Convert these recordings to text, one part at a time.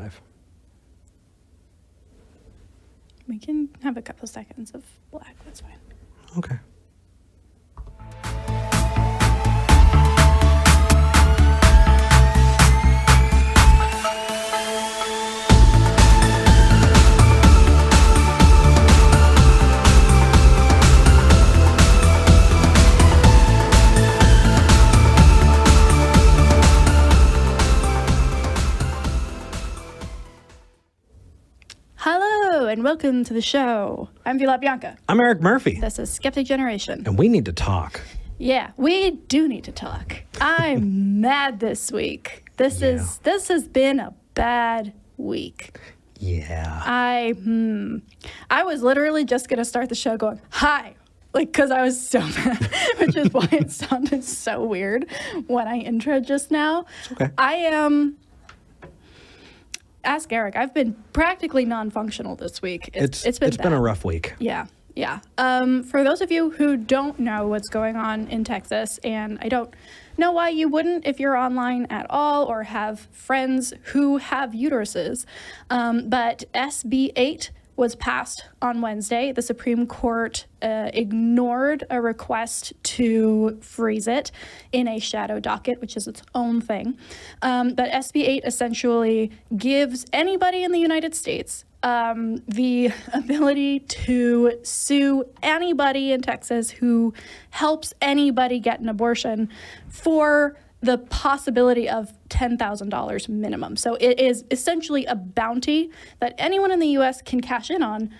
5. We can have a couple seconds of black. That's fine. Okay. Hello, and welcome to the show. I'm Felipe. I'm Eric Murphy. This is Skeptic Generation. And we need to talk. Yeah, we do need to talk. I'm mad this week. This has been a bad week. Yeah. I was literally just going to start the show going, hi, because I was so mad, which is why it sounded so weird when I introed just now. It's okay. I am... Ask Eric. I've been practically non-functional this week. It's been a rough week. Yeah. For those of you who don't know what's going on in Texas, and I don't know why you wouldn't if you're online at all or have friends who have uteruses, but SB 8 was passed on Wednesday. The Supreme Court ignored a request to freeze it in a shadow docket, which is its own thing. But SB 8 essentially gives anybody in the United States the ability to sue anybody in Texas who helps anybody get an abortion for the possibility of $10,000 minimum. So it is essentially a bounty that anyone in the U.S. can cash in on,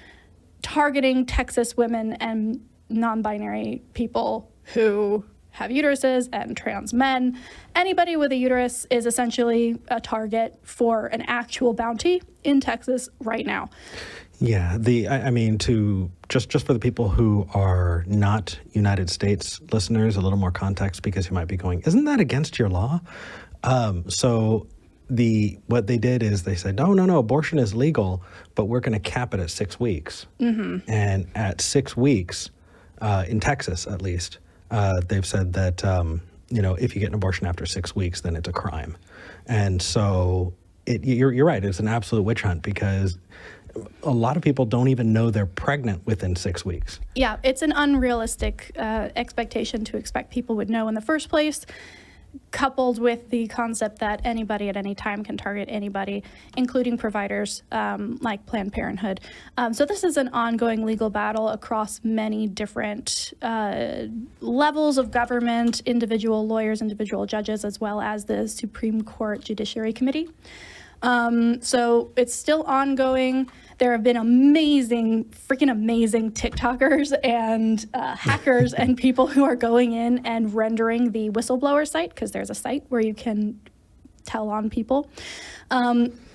targeting Texas women and non-binary people who have uteruses and trans men. Anybody with a uterus is essentially a target for an actual bounty in Texas right now. Yeah, just for the people who are not United States listeners, a little more context, because you might be going, isn't that against your law? So what they did is they said, no, abortion is legal, but we're going to cap it at 6 weeks. Mm-hmm. And at 6 weeks, in Texas at least, they've said that, if you get an abortion after 6 weeks, then it's a crime. And so you're right, it's an absolute witch hunt, because a lot of people don't even know they're pregnant within 6 weeks. Yeah, it's an unrealistic expectation to expect people would know in the first place, coupled with the concept that anybody at any time can target anybody, including providers like Planned Parenthood. So this is an ongoing legal battle across many different levels of government, individual lawyers, individual judges, as well as the Supreme Court Judiciary Committee. So it's still ongoing. There have been freaking amazing TikTokers and hackers and people who are going in and rendering the whistleblower site, because there's a site where you can tell on people.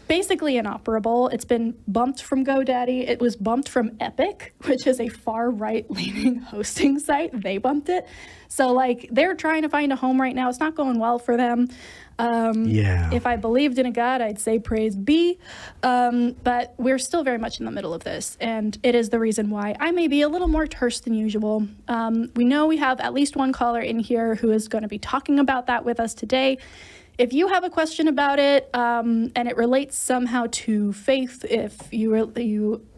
Basically inoperable. It's been bumped from GoDaddy. It was bumped from Epic, which is a far right-leaning hosting site. They bumped it. So, they're trying to find a home right now. It's not going well for them. If I believed in a God, I'd say praise be. But we're still very much in the middle of this, and it is the reason why I may be a little more terse than usual. We know we have at least one caller in here who is going to be talking about that with us today. If you have a question about it, and it relates somehow to faith, if you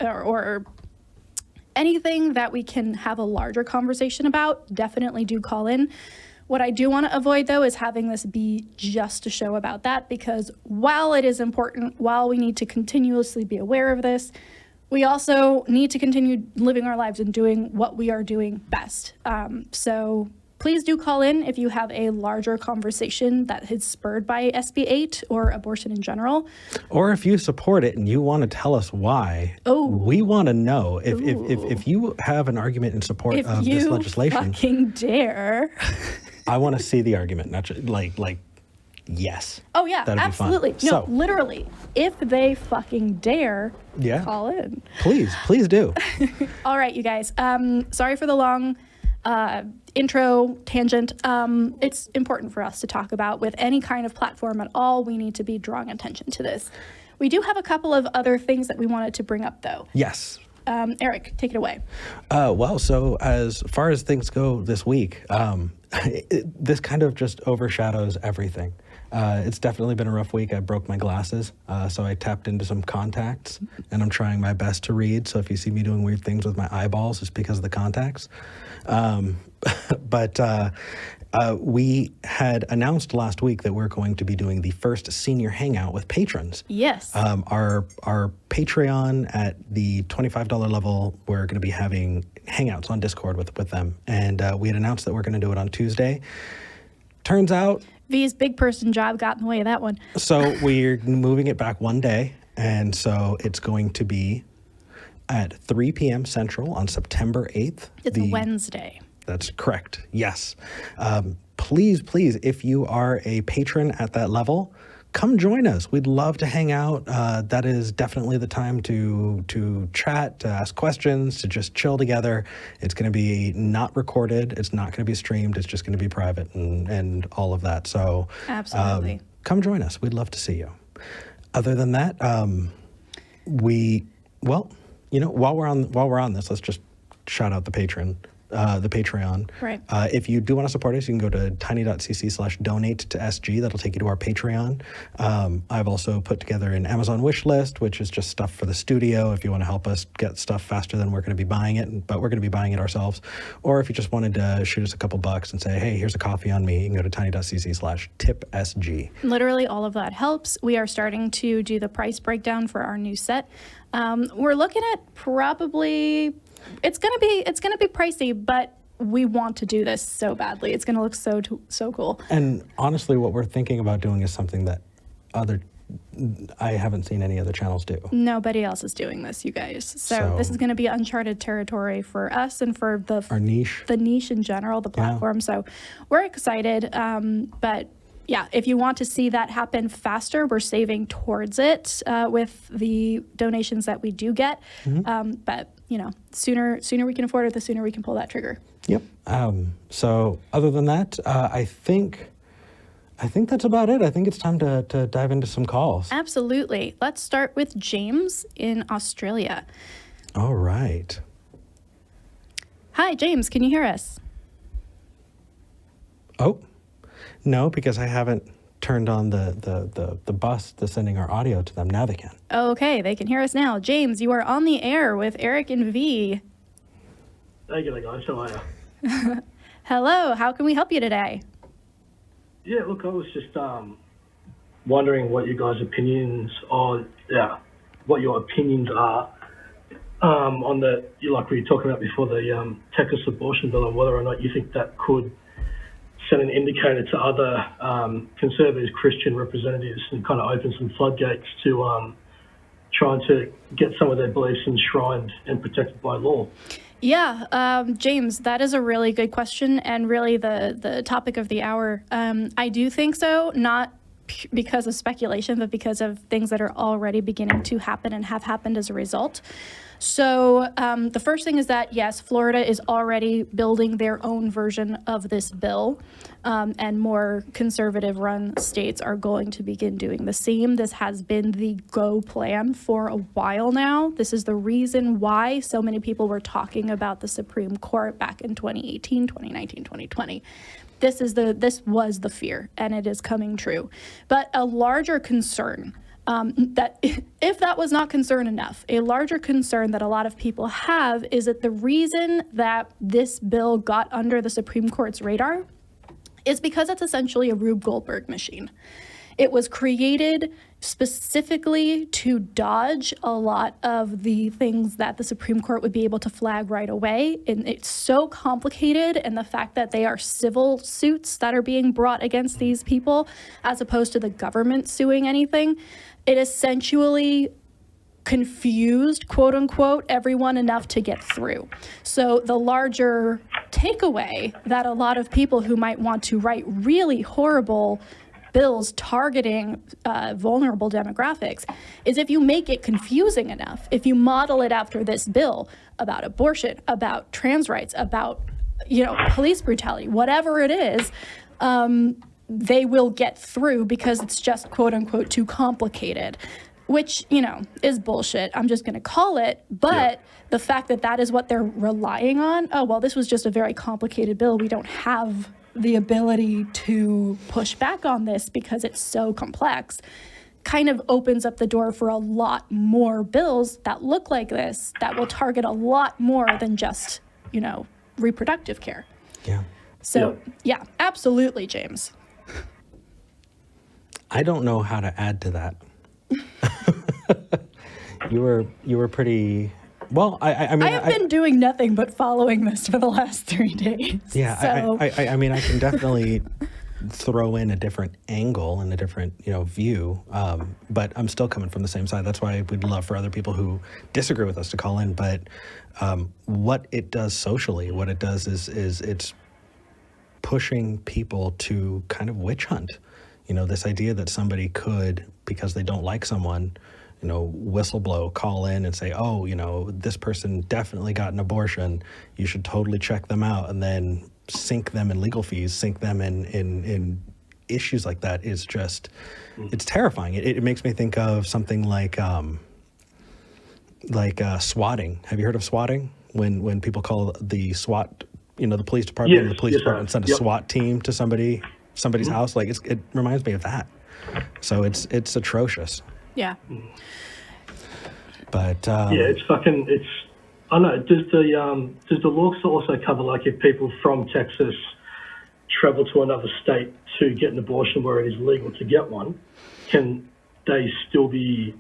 or anything that we can have a larger conversation about, definitely do call in. What I do want to avoid, though, is having this be just a show about that, because while it is important, while we need to continuously be aware of this, we also need to continue living our lives and doing what we are doing best. So please do call in if you have a larger conversation that is spurred by SB 8 or abortion in general. Or if you support it and you want to tell us why. Oh. We want to know. If you have an argument in support of this legislation. If you fucking dare. I want to see the argument, not just yes. Oh, yeah, that'd absolutely. Be fun. No, literally, if they fucking dare, call in. Please do. All right, you guys. Sorry for the long intro tangent. It's important for us to talk about with any kind of platform at all. We need to be drawing attention to this. We do have a couple of other things that we wanted to bring up, though. Yes. Eric, take it away. So as far as things go this week, this kind of just overshadows everything. It's definitely been a rough week. I broke my glasses, so I tapped into some contacts, and I'm trying my best to read. So if you see me doing weird things with my eyeballs, it's because of the contacts. But we had announced last week that we're going to be doing the first senior hangout with patrons. Yes. Our Patreon at the $25 level, we're going to be having hangouts on Discord with them. And we had announced that we're going to do it on Tuesday. Turns out V's big person job got in the way of that one. So we're moving it back one day. And so it's going to be at 3 p.m. Central on September 8th. It's a Wednesday. That's correct. Yes. Please, if you are a patron at that level, come join us. We'd love to hang out. That is definitely the time to chat, to ask questions, to just chill together. It's going to be not recorded. It's not going to be streamed. It's just going to be private and all of that. So absolutely, come join us. We'd love to see you. Other than that, while we're on this, let's just shout out the Patreon. Right. If you do want to support us, you can go to tiny.cc/donate to SG. That'll take you to our Patreon. I've also put together an Amazon wish list, which is just stuff for the studio if you want to help us get stuff faster than we're going to be buying it, but we're going to be buying it ourselves. Or if you just wanted to shoot us a couple bucks and say, hey, here's a coffee on me, you can go to tiny.cc/tipsg. Literally all of that helps. We are starting to do the price breakdown for our new set. We're looking at probably... It's gonna be pricey, but we want to do this so badly. It's gonna look so cool. And honestly, what we're thinking about doing is something that I haven't seen any other channels do. Nobody else is doing this, you guys. So this is gonna be uncharted territory for us and for our niche. The niche in general, the platform. Yeah. So we're excited, but. Yeah, if you want to see that happen faster, we're saving towards it with the donations that we do get. Mm-hmm. But sooner we can afford it, the sooner we can pull that trigger. Yep. So other than that, I think that's about it. I think it's time to dive into some calls. Absolutely. Let's start with James in Australia. All right. Hi, James. Can you hear us? Oh. No, because I haven't turned on the bus that's sending our audio to them. Now they can. Okay, they can hear us now. James, you are on the air with Eric and V. Hey, g'day guys, how are you? Hello, how can we help you today? Yeah, look, I was just wondering what you guys' opinions on, what your opinions are on the, like we were talking about before, the Texas abortion bill, and whether or not you think that could send an indicator to other conservative Christian representatives and kind of open some floodgates to trying to get some of their beliefs enshrined and protected by law. Yeah, James, that is a really good question and really the topic of the hour. I do think so, not because of speculation, but because of things that are already beginning to happen and have happened as a result. So the first thing is that, yes, Florida is already building their own version of this bill, and more conservative-run states are going to begin doing the same. This has been the go plan for a while now. This is the reason why so many people were talking about the Supreme Court back in 2018, 2019, 2020. This was the fear, and it is coming true. But a larger concern, that if that was not concern enough, a larger concern that a lot of people have is that the reason that this bill got under the Supreme Court's radar is because it's essentially a Rube Goldberg machine. It was created specifically to dodge a lot of the things that the Supreme Court would be able to flag right away. And it's so complicated, and the fact that they are civil suits that are being brought against these people, as opposed to the government suing anything, it essentially confused, quote unquote, everyone enough to get through. So the larger takeaway that a lot of people who might want to write really horrible bills targeting vulnerable demographics is if you make it confusing enough, if you model it after this bill about abortion, about trans rights, about police brutality, whatever it is, they will get through because it's just quote unquote too complicated, which is bullshit. I'm just going to call it. But the fact that that is what they're relying on, oh well, this was just a very complicated bill, we don't have the ability to push back on this because it's so complex kind of opens up the door for a lot more bills that look like this that will target a lot more than just, reproductive care. Yeah. So, yeah, absolutely, James. I don't know how to add to that. You were pretty well. I mean, I've been doing nothing but following this for the last 3 days. Yeah, so. I mean, I can definitely throw in a different angle and a different view, but I'm still coming from the same side. That's why we'd love for other people who disagree with us to call in. But what it does socially, what it does is it's pushing people to kind of witch hunt. This idea that somebody could, because they don't like someone, whistleblow, call in and say, oh, this person definitely got an abortion. You should totally check them out, and then sink them in legal fees, sink them in issues like that is just, it's terrifying. It makes me think of something like swatting. Have you heard of swatting? When people call the SWAT, the police department, the police department send a SWAT team to somebody's house. Like it reminds me of that. So it's atrocious. Yeah. But it's fucking. I know. Does the law also cover, like, if people from Texas travel to another state to get an abortion where it is legal to get one, can they still be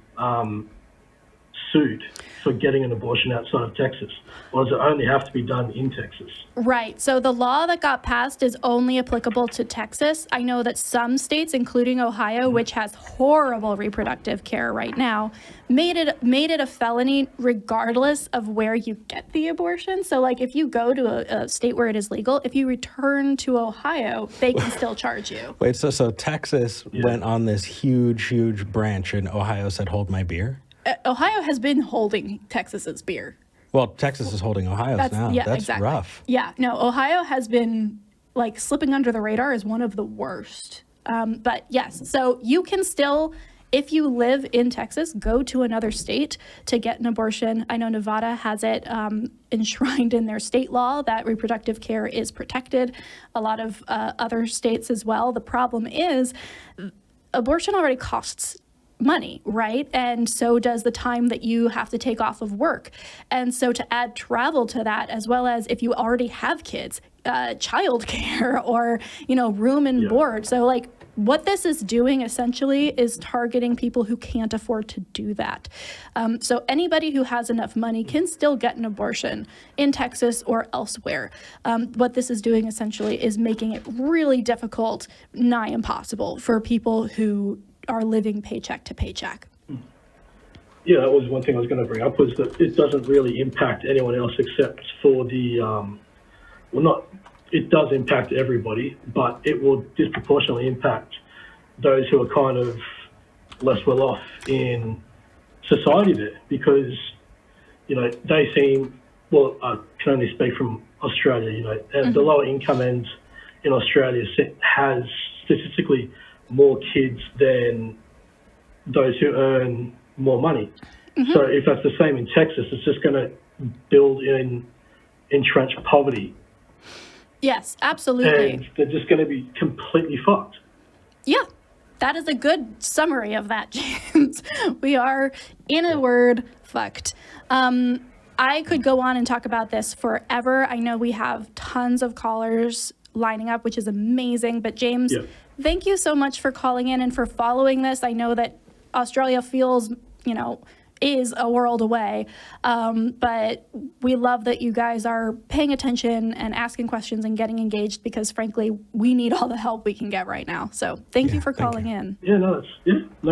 sued for getting an abortion outside of Texas? Or does it only have to be done in Texas? Right. So the law that got passed is only applicable to Texas. I know that some states, including Ohio, which has horrible reproductive care right now, made it a felony regardless of where you get the abortion. So, like, if you go to a state where it is legal, if you return to Ohio, they can still charge you. Wait, so Texas went on this huge branch, and Ohio said, "Hold my beer." Ohio has been holding Texas's beer. Well, Texas is holding Ohio's now. Yeah, That's exactly. rough. Yeah, no, Ohio has been, like, slipping under the radar as one of the worst. But yes, so you can still, if you live in Texas, go to another state to get an abortion. I know Nevada has it enshrined in their state law that reproductive care is protected. A lot of other states as well. The problem is abortion already costs money, right? And so does the time that you have to take off of work. And so to add travel to that, as well as if you already have kids, childcare or, room and board. So, like, what this is doing essentially is targeting people who can't afford to do that. So anybody who has enough money can still get an abortion in Texas or elsewhere. What this is doing essentially is making it really difficult, nigh impossible, for people who are living paycheck to paycheck. Yeah, that was one thing I was going to bring up, was that it doesn't really impact anyone else except for it does impact everybody, but it will disproportionately impact those who are kind of less well off in society there, because, they seem, well, I can only speak from Australia, and the lower income end in Australia has statistically more kids than those who earn more money. So if that's the same in Texas, it's just going to build in entrenched poverty. Yes, absolutely. And they're just going to be completely fucked. Yeah, that is a good summary of that, James. We are, in a word, fucked. I could go on and talk about this forever. I know we have tons of callers lining up, which is amazing. But James, thank you so much for calling in and for following this. I know that Australia feels, is a world away. But we love that you guys are paying attention and asking questions and getting engaged, because frankly, we need all the help we can get right now. So thank you for calling in. Yeah, no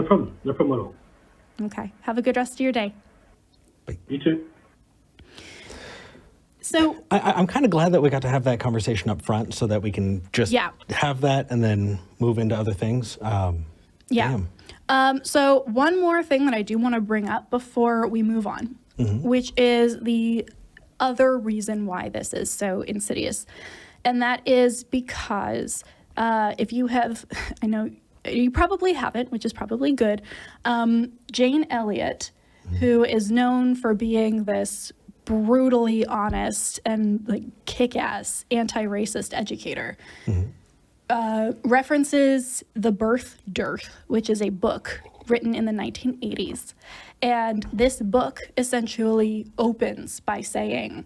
problem. No problem at all. Okay. Have a good rest of your day. You too. So I'm kind of glad that we got to have that conversation up front so that we can just have that and then move into other things. So one more thing that I do want to bring up before we move on, which is the other reason why this is so insidious. And that is because if you have, I know you probably haven't, which is probably good, Jane Elliott, who is known for being this brutally honest and like kick-ass anti-racist educator. References The Birth Dearth, which is a book written in the 1980s. And this book essentially opens by saying,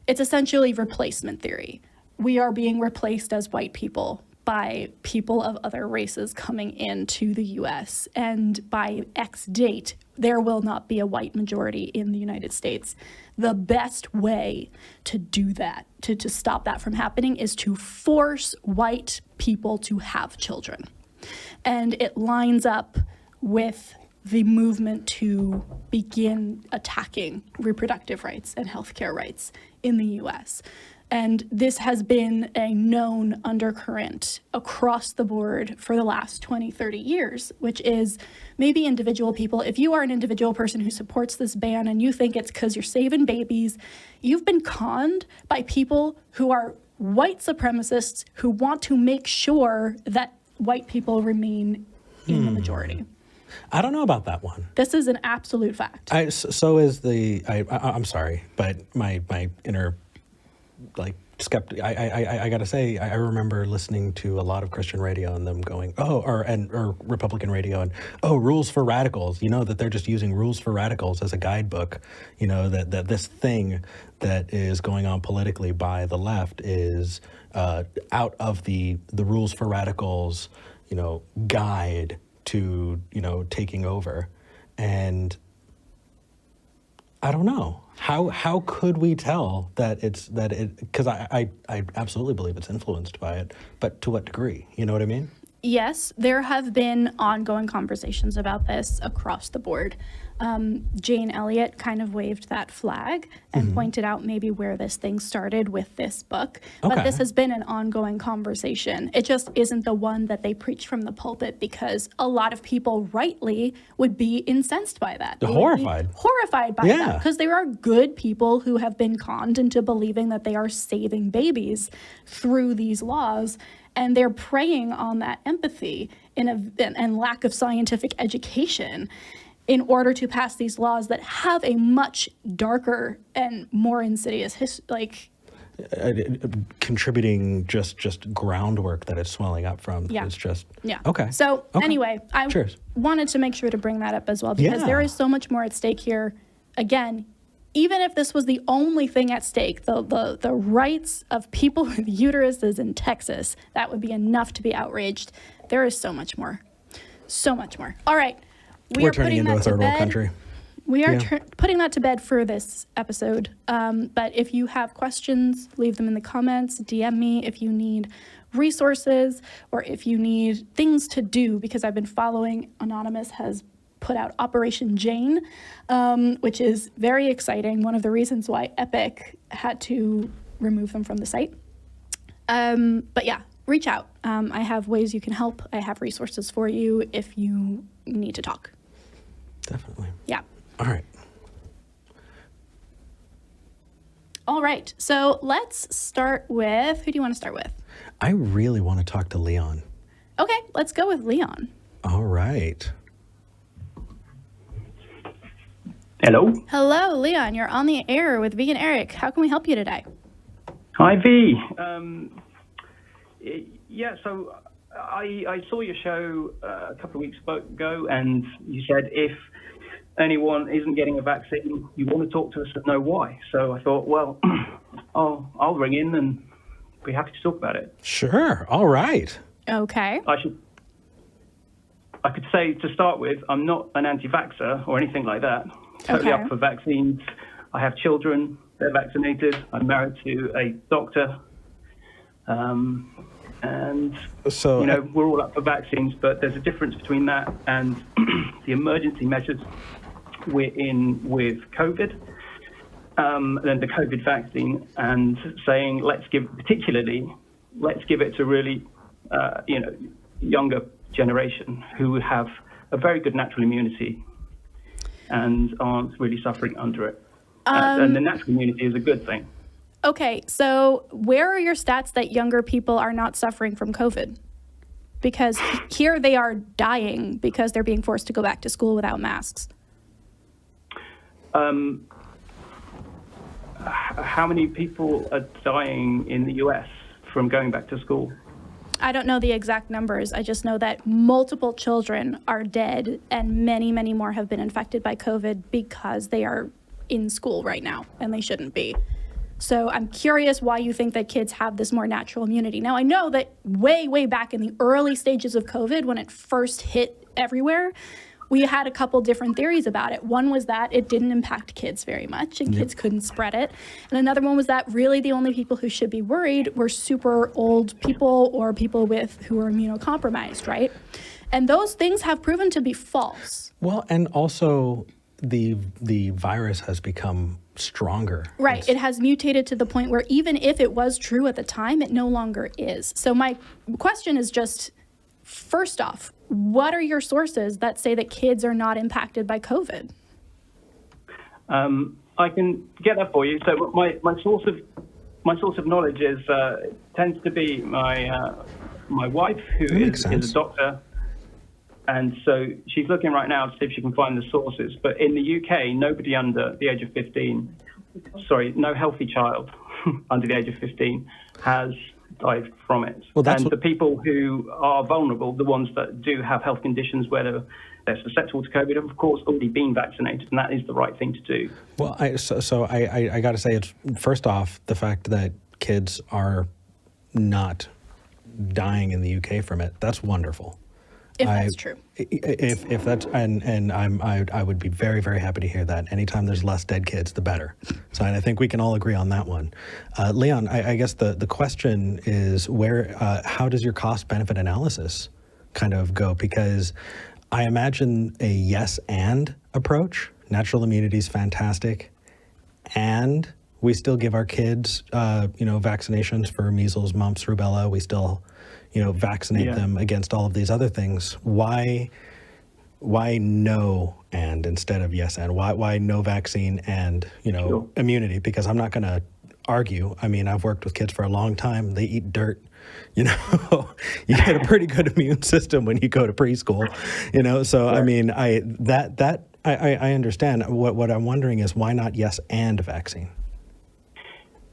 it's essentially replacement theory. We are being replaced as white people by people of other races coming into the US. And by X date, there will not be a white majority in the United States. The best way to do that, to stop that from happening, is to force white people to have children. And it lines up with the movement to begin attacking reproductive rights and healthcare rights in the US. And this has been a known undercurrent across the board for the last 20, 30 years, which is maybe individual people. If you are an individual person who supports this ban and you think it's because you're saving babies, you've been conned by people who are white supremacists who want to make sure that white people remain in the majority. I don't know about that one. This is an absolute fact. So is the, I'm sorry, but my inner, like, skeptic, I gotta say, I remember listening to a lot of Christian radio and them going, or Republican radio, and rules for radicals, that they're just using rules for radicals as a guidebook, that this thing that is going on politically by the left is out of the rules for radicals, guide to, taking over. And I don't know. How could we tell that because I absolutely believe it's influenced by it, but to what degree? You know what I mean? Yes, there have been ongoing conversations about this across the board. Jane Elliott kind of waved that flag and pointed out maybe where this thing started with this book. But this has been an ongoing conversation. It just isn't the one that they preach from the pulpit, because a lot of people rightly would be incensed by that. They horrified. Horrified by that, because there are good people who have been conned into believing that they are saving babies through these laws. And they're preying on that empathy and lack of scientific education in order to pass these laws that have a much darker and more insidious contributing just groundwork that it's swelling up from. Yeah. It's just Okay. So anyway, I wanted to make sure to bring that up as well, because there is so much more at stake here. Again, even if this was the only thing at stake, the rights of people with uteruses in Texas, that would be enough to be outraged. There is so much more. So much more. All right. We're turning into a third world country. We are putting that to bed for this episode. But if you have questions, leave them in the comments. DM me if you need resources or if you need things to do, because I've been following, Anonymous has put out Operation Jane, which is very exciting. One of the reasons why Epic had to remove them from the site. But yeah, reach out. I have ways you can help. I have resources for you if you need to talk. Definitely. Yeah. All right. All right. So let's start with, who do you want to start with? I really want to talk to Leon. Okay, let's go with Leon. All right. Hello. Hello, Leon. You're on the air with V and Eric. How can we help you today? Hi, V. So I saw your show a couple of weeks ago, and you said if anyone isn't getting a vaccine, you want to talk to us and know why. So I thought, well, I'll ring in and be happy to talk about it. Sure. All right. Okay. I could say, to start with, I'm not an anti-vaxxer or anything like that. Totally up for vaccines. I have children. They're vaccinated. I'm married to a doctor. And, so, we're all up for vaccines, but there's a difference between that and the emergency measures we're in with COVID, then the COVID vaccine, and saying, let's give it to really, younger generation who have a very good natural immunity and aren't really suffering under it. And the natural immunity is a good thing. Okay, so where are your stats that younger people are not suffering from COVID? Because here they are dying because they're being forced to go back to school without masks. how many people are dying in the US from going back to school? I don't know the exact numbers. I just know that multiple children are dead and many, many more have been infected by COVID because they are in school right now and they shouldn't be. So I'm curious why you think that kids have this more natural immunity. Now, I know that way, way back in the early stages of COVID, when it first hit everywhere, we had a couple different theories about it. One was that it didn't impact kids very much and kids couldn't spread it. And another one was that really the only people who should be worried were super old people or people who are immunocompromised, right? And those things have proven to be false. Well, and also the virus has become stronger. Right. It has mutated to the point where even if it was true at the time, it no longer is. So my question is just, first off, what are your sources that say that kids are not impacted by COVID? I can get that for you. So my source of knowledge tends to be my wife, who is a doctor, and so she's looking right now to see if she can find the sources. But in the UK, nobody under the age of 15, no healthy child under the age of 15 has died from it. Well, and the people who are vulnerable, the ones that do have health conditions where they're susceptible to COVID, have of course already been vaccinated, and that is the right thing to do. Well, I got to say, it's first off the fact that kids are not dying in the UK from it. That's wonderful. If that's true. If that's I would be very, very happy to hear that. Anytime there's less dead kids, the better. So I think we can all agree on that one. Leon, I guess the question is how does your cost benefit analysis kind of go? Because I imagine a yes and approach. Natural immunity is fantastic, and we still give our kids vaccinations for measles, mumps, rubella. We still vaccinate them against all of these other things. Why no and instead of yes and? Why no vaccine and immunity? Because I'm not going to argue. I mean, I've worked with kids for a long time. They eat dirt. You get a pretty good immune system when you go to preschool. So I mean, I understand. What I'm wondering is why not yes and vaccine?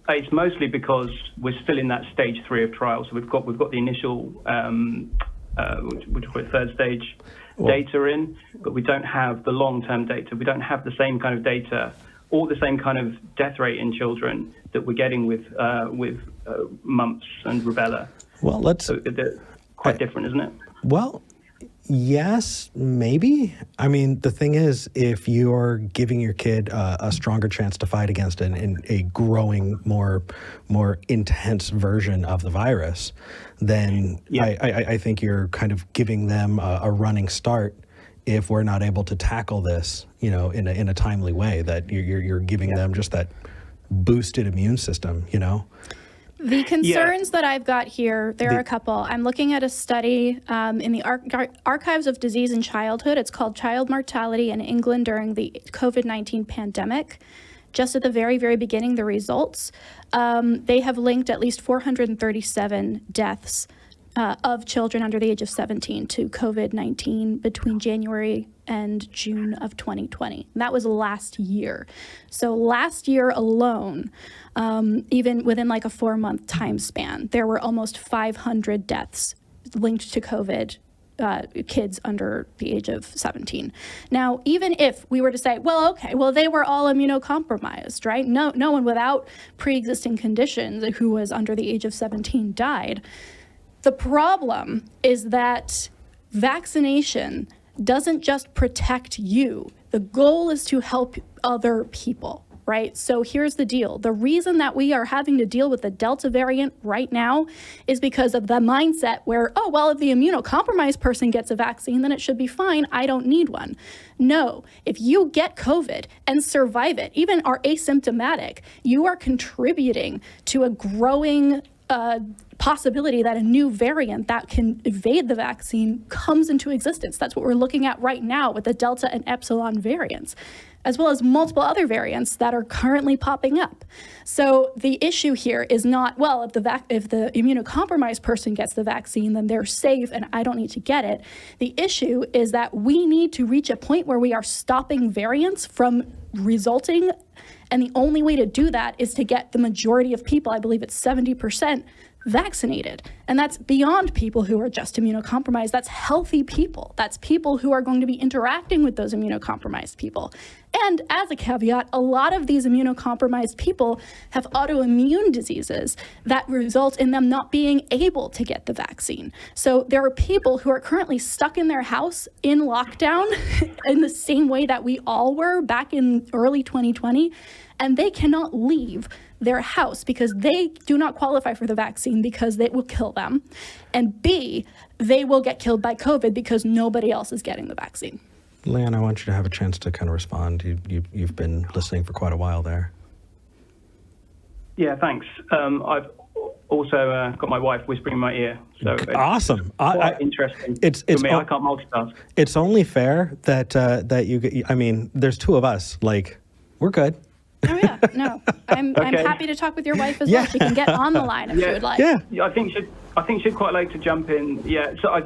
It's mostly because we're still in that stage 3 of trials. So we've got the initial, which we call it third stage data in, but we don't have the long-term data. We don't have the same kind of data or the same kind of death rate in children that we're getting with mumps and rubella. Well, so they're quite different, isn't it? Well, yes, maybe. I mean, the thing is, if you're giving your kid a stronger chance to fight against a growing, more intense version of the virus, then I think you're kind of giving them a running start if we're not able to tackle this, in a timely way. That you're giving them just that boosted immune system, The concerns that I've got here, there are a couple. I'm looking at a study in the Archives of Disease in Childhood. It's called Child Mortality in England During the COVID-19 Pandemic. Just at the very, very beginning, the results, they have linked at least 437 deaths of children under the age of 17 to COVID-19 between January and June of 2020. And that was last year. So last year alone, even within like a 4-month time span, there were almost 500 deaths linked to COVID, kids under the age of 17. Now, even if we were to say, they were all immunocompromised, right? No one without pre-existing conditions who was under the age of 17 died. The problem is that vaccination doesn't just protect you. The goal is to help other people, right? So here's the deal. The reason that we are having to deal with the Delta variant right now is because of the mindset where, if the immunocompromised person gets a vaccine, then it should be fine. I don't need one. No, if you get COVID and survive it, even are asymptomatic, you are contributing to a growing possibility that a new variant that can evade the vaccine comes into existence. That's what we're looking at right now with the Delta and Epsilon variants, as well as multiple other variants that are currently popping up. So the issue here is not, well, if the immunocompromised person gets the vaccine, then they're safe and I don't need to get it. The issue is that we need to reach a point where we are stopping variants from resulting, and the only way to do that is to get the majority of people, I believe it's 70%, vaccinated. And that's beyond people who are just immunocompromised. That's healthy people. That's people who are going to be interacting with those immunocompromised people. And as a caveat, a lot of these immunocompromised people have autoimmune diseases that result in them not being able to get the vaccine. So there are people who are currently stuck in their house in lockdown in the same way that we all were back in early 2020, and they cannot leave their house because they do not qualify for the vaccine because it will kill them. And B, they will get killed by COVID because nobody else is getting the vaccine. Leon, I want you to have a chance to kind of respond. You've been listening for quite a while there. Yeah, thanks. I've also got my wife whispering in my ear. So awesome. Quite interesting. For me, I can't multitask. It's only fair that you, I mean, there's two of us. Like, we're good. Oh yeah, no, I'm happy to talk with your wife as well. She can get on the line if she would like. Yeah, I think she'd quite like to jump in. Yeah, so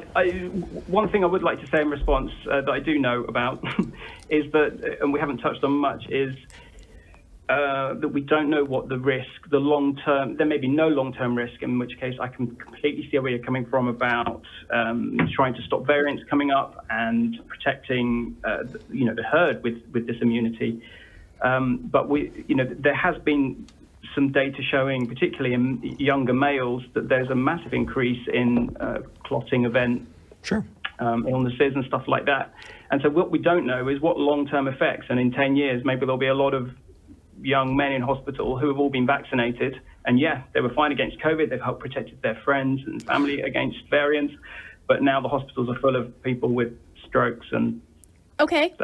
one thing I would like to say in response that I do know about is that, and we haven't touched on much, is that we don't know what the risk, the long-term, there may be no long-term risk, in which case I can completely see where you're coming from about trying to stop variants coming up and protecting, the herd with this immunity. But there has been some data showing, particularly in younger males, that there's a massive increase in clotting event illnesses and stuff like that. And so what we don't know is what long-term effects. And in 10 years, maybe there'll be a lot of young men in hospital who have all been vaccinated. And yeah, they were fine against COVID. They've helped protected their friends and family against variants. But now the hospitals are full of people with strokes and... Okay,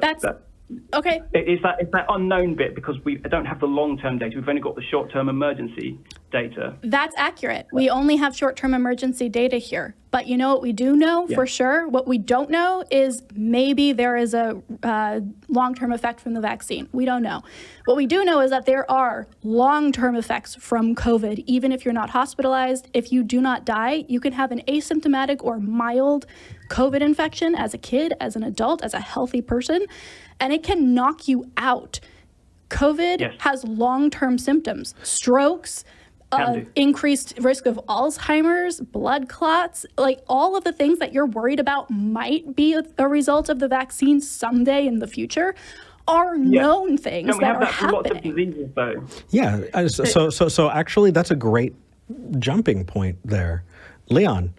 okay. It's that unknown bit because we don't have the long-term data. We've only got the short-term emergency data. That's accurate. We only have short-term emergency data here. But you know what we do know for sure? What we don't know is maybe there is a long-term effect from the vaccine. We don't know. What we do know is that there are long-term effects from COVID. Even if you're not hospitalized, if you do not die, you can have an asymptomatic or mild COVID infection as a kid, as an adult, as a healthy person, and it can knock you out. COVID has long-term symptoms, strokes, increased risk of Alzheimer's, blood clots, like all of the things that you're worried about might be a result of the vaccine someday in the future are known things that are happening. Lots of diseases, though. Yeah, so actually that's a great jumping point there. Leon,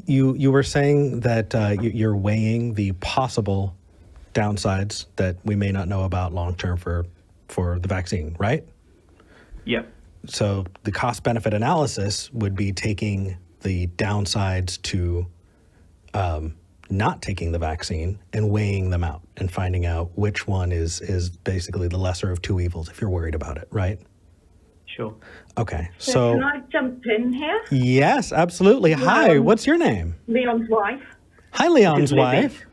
you were saying that you're weighing the possible downsides that we may not know about long-term for the vaccine, right? Yep. So the cost-benefit analysis would be taking the downsides to not taking the vaccine and weighing them out and finding out which one is basically the lesser of two evils if you're worried about it, right? Sure. Okay, so... Can I jump in here? Yes, absolutely. Hi, what's your name? Leon's wife. Hi, Leon's wife.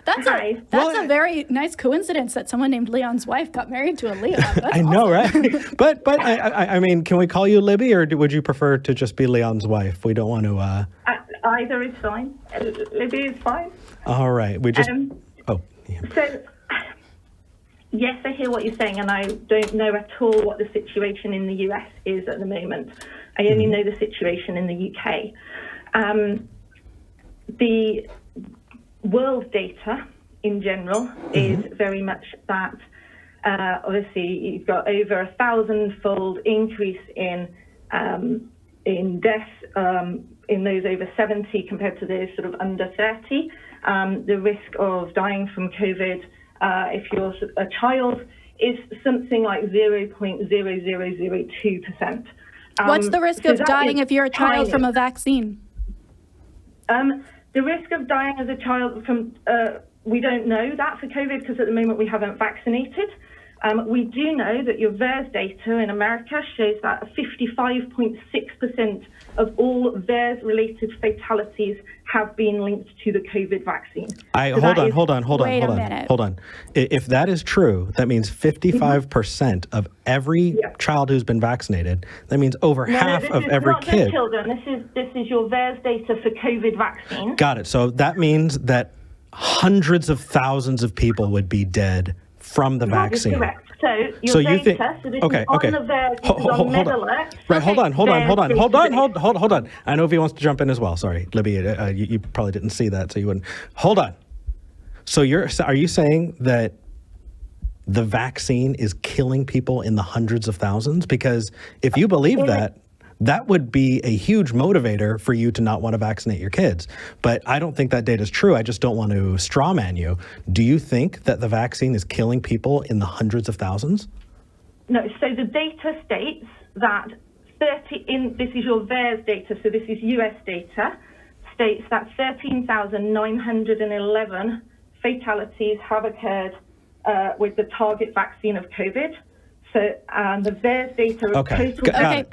That's a very nice coincidence that someone named Leon's wife got married to a Leon. That's I know, right? But I mean, can we call you Libby, or would you prefer to just be Leon's wife? We don't want to... Either is fine. Libby is fine. All right. We just... So, yes, I hear what you're saying, and I don't know at all what the situation in the US is at the moment. I only know the situation in the UK. The world data in general is very much that obviously you've got over 1,000-fold increase in deaths in those over 70 compared to those sort of under 30. The risk of dying from COVID if you're a child is something like 0.0002%. What's the risk of dying if you're a child from a vaccine? The risk of dying as a child from, we don't know that for COVID because at the moment we haven't vaccinated. We do know that your VAERS data in America shows that 55.6% of all VAERS-related fatalities have been linked to the COVID vaccine. Hold on. If that is true, that means 55% of every child who's been vaccinated. That means over half of every kid. This is not children. This is your VAERS data for COVID vaccine. Got it. So that means that hundreds of thousands of people would be dead from the vaccine. Correct. So your data, this is on the VAERS, this is on MedAlert. Right, hold on. I know if he wants to jump in as well. Sorry, Libby, you probably didn't see that, so you wouldn't. Hold on. So are you saying that the vaccine is killing people in the hundreds of thousands? Because if you believe that would be a huge motivator for you to not want to vaccinate your kids. But I don't think that data is true. I just don't want to straw man you. Do you think that the vaccine is killing people in the hundreds of thousands? No, so the data states that this is your VAERS data, so this is US data, states that 13,911 fatalities have occurred with the target vaccine of COVID. So the VAERS data of total.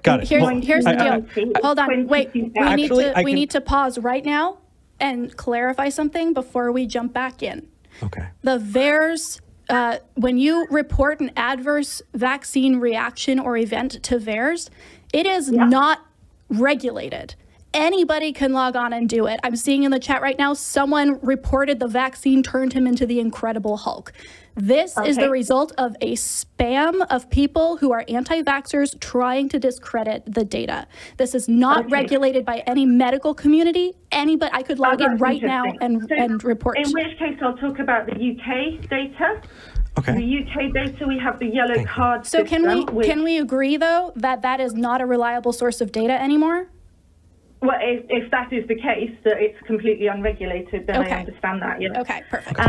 Got it. Here's the deal. Hold on. Wait. We need to pause right now and clarify something before we jump back in. Okay. The VAERS, when you report an adverse vaccine reaction or event to VAERS, it is not regulated. Anybody can log on and do it. I'm seeing in the chat right now, someone reported the vaccine turned him into the Incredible Hulk. This is the result of a spam of people who are anti-vaxxers trying to discredit the data. This is not regulated by any medical community. Anybody, I could log in right now and report. In which case, I'll talk about the UK data. Okay. The UK data, we have the yellow card So system. Can we agree, though, that that is not a reliable source of data anymore? Well, if that is the case, that it's completely unregulated, then I understand that, yeah. Okay, perfect.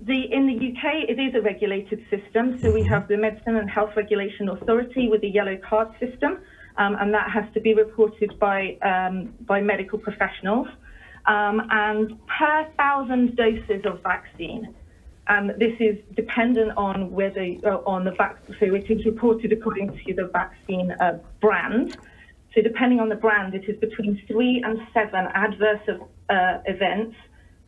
In the UK, it is a regulated system. So we have the Medicine and Health Regulation Authority with the yellow card system, and that has to be reported by medical professionals. And per 1,000 doses of vaccine, this is dependent on whether on the vaccine. So it is reported according to the vaccine brand. So depending on the brand, it is between 3 and 7 adverse events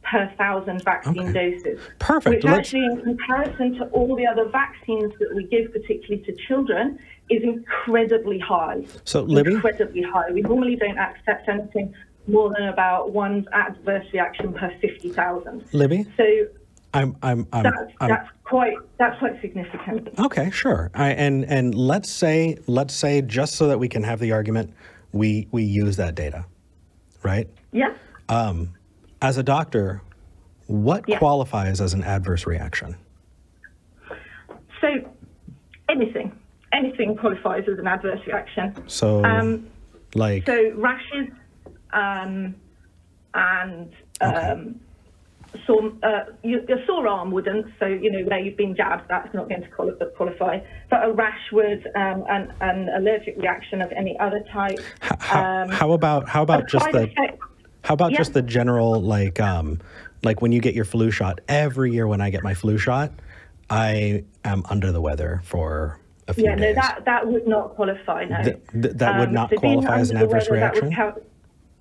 per 1,000 vaccine doses. Perfect. Which actually, in comparison to all the other vaccines that we give, particularly to children, is incredibly high. So, Libby? Incredibly high. We normally don't accept anything more than about one adverse reaction per 50,000. Libby? So that's quite significant. Okay, sure. And let's say just so that we can have the argument, we use that data, right? Yeah. As a doctor, what qualifies as an adverse reaction? So anything qualifies as an adverse reaction. So, so rashes and your sore arm wouldn't. So where you've been jabbed, that's not going to qualify. But a rash would, an allergic reaction of any other type. How about just the general like when you get your flu shot? Every year when I get my flu shot, I am under the weather for a few days. No, that would not qualify. No, that would not qualify as an adverse reaction. That would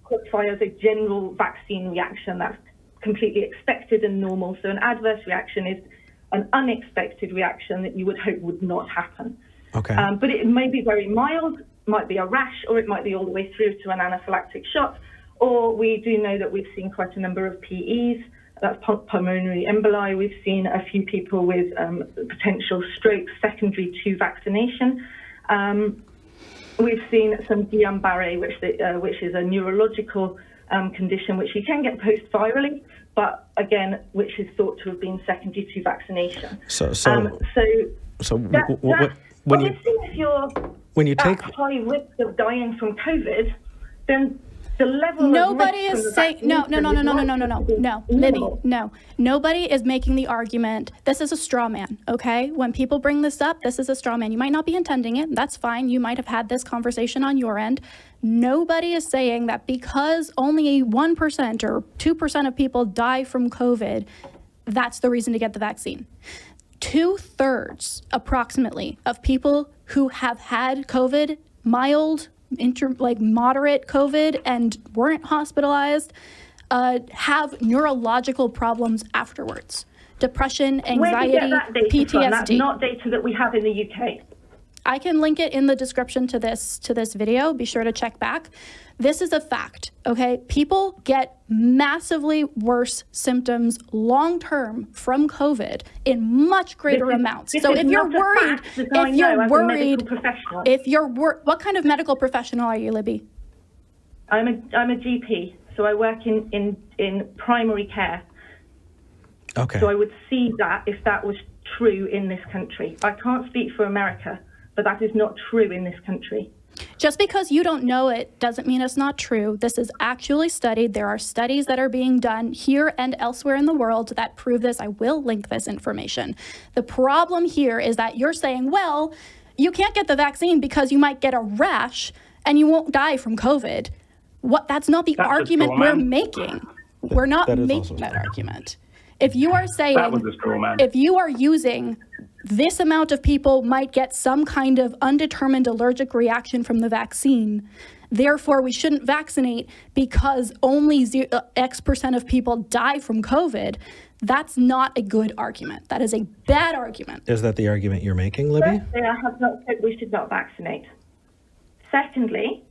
qualify as a general vaccine reaction. That's completely expected and normal. So an adverse reaction is an unexpected reaction that you would hope would not happen. Okay. But it may be very mild, might be a rash, or it might be all the way through to an anaphylactic shock. Or we do know that we've seen quite a number of PEs, that's pulmonary emboli. We've seen a few people with potential stroke secondary to vaccination. We've seen some Guillain-Barré, which is a neurological condition which you can get post-virally, but again, which is thought to have been secondary to vaccination. When you take high risk of dying from COVID, then the level Nobody of is saying no, Libby, no. Nobody is making the argument. This is a straw man, okay? When people bring this up, this is a straw man. You might not be intending it. That's fine. You might have had this conversation on your end. Nobody is saying that because only 1% or 2% of people die from COVID, that's the reason to get the vaccine. 2/3 approximately of people who have had COVID, mild, moderate COVID, and weren't hospitalized, have neurological problems afterwards. Depression, anxiety, Where do you get that data PTSD. from? That's not data that we have in the UK. I can link it in the description to this video. Be sure to check back. This is a fact, okay? People get massively worse symptoms long-term from COVID in much greater amounts. So if you're worried, what kind of medical professional are you, Libby? I'm a GP, so I work in primary care. Okay. So I would see that if that was true in this country. I can't speak for America, but that is not true in this country. Just because you don't know it doesn't mean it's not true. This is actually studied. There are studies that are being done here and elsewhere in the world that prove this. I will link this information. The problem here is that you're saying, well, you can't get the vaccine because you might get a rash and you won't die from COVID. That's not the argument we're making. We're not making that argument. If you are saying, if you are using this amount of people might get some kind of undetermined allergic reaction from the vaccine, therefore we shouldn't vaccinate because only X% of people die from COVID, that's not a good argument. That is a bad argument. Is that the argument you're making, Libby? Firstly, I have not said we should not vaccinate. Secondly,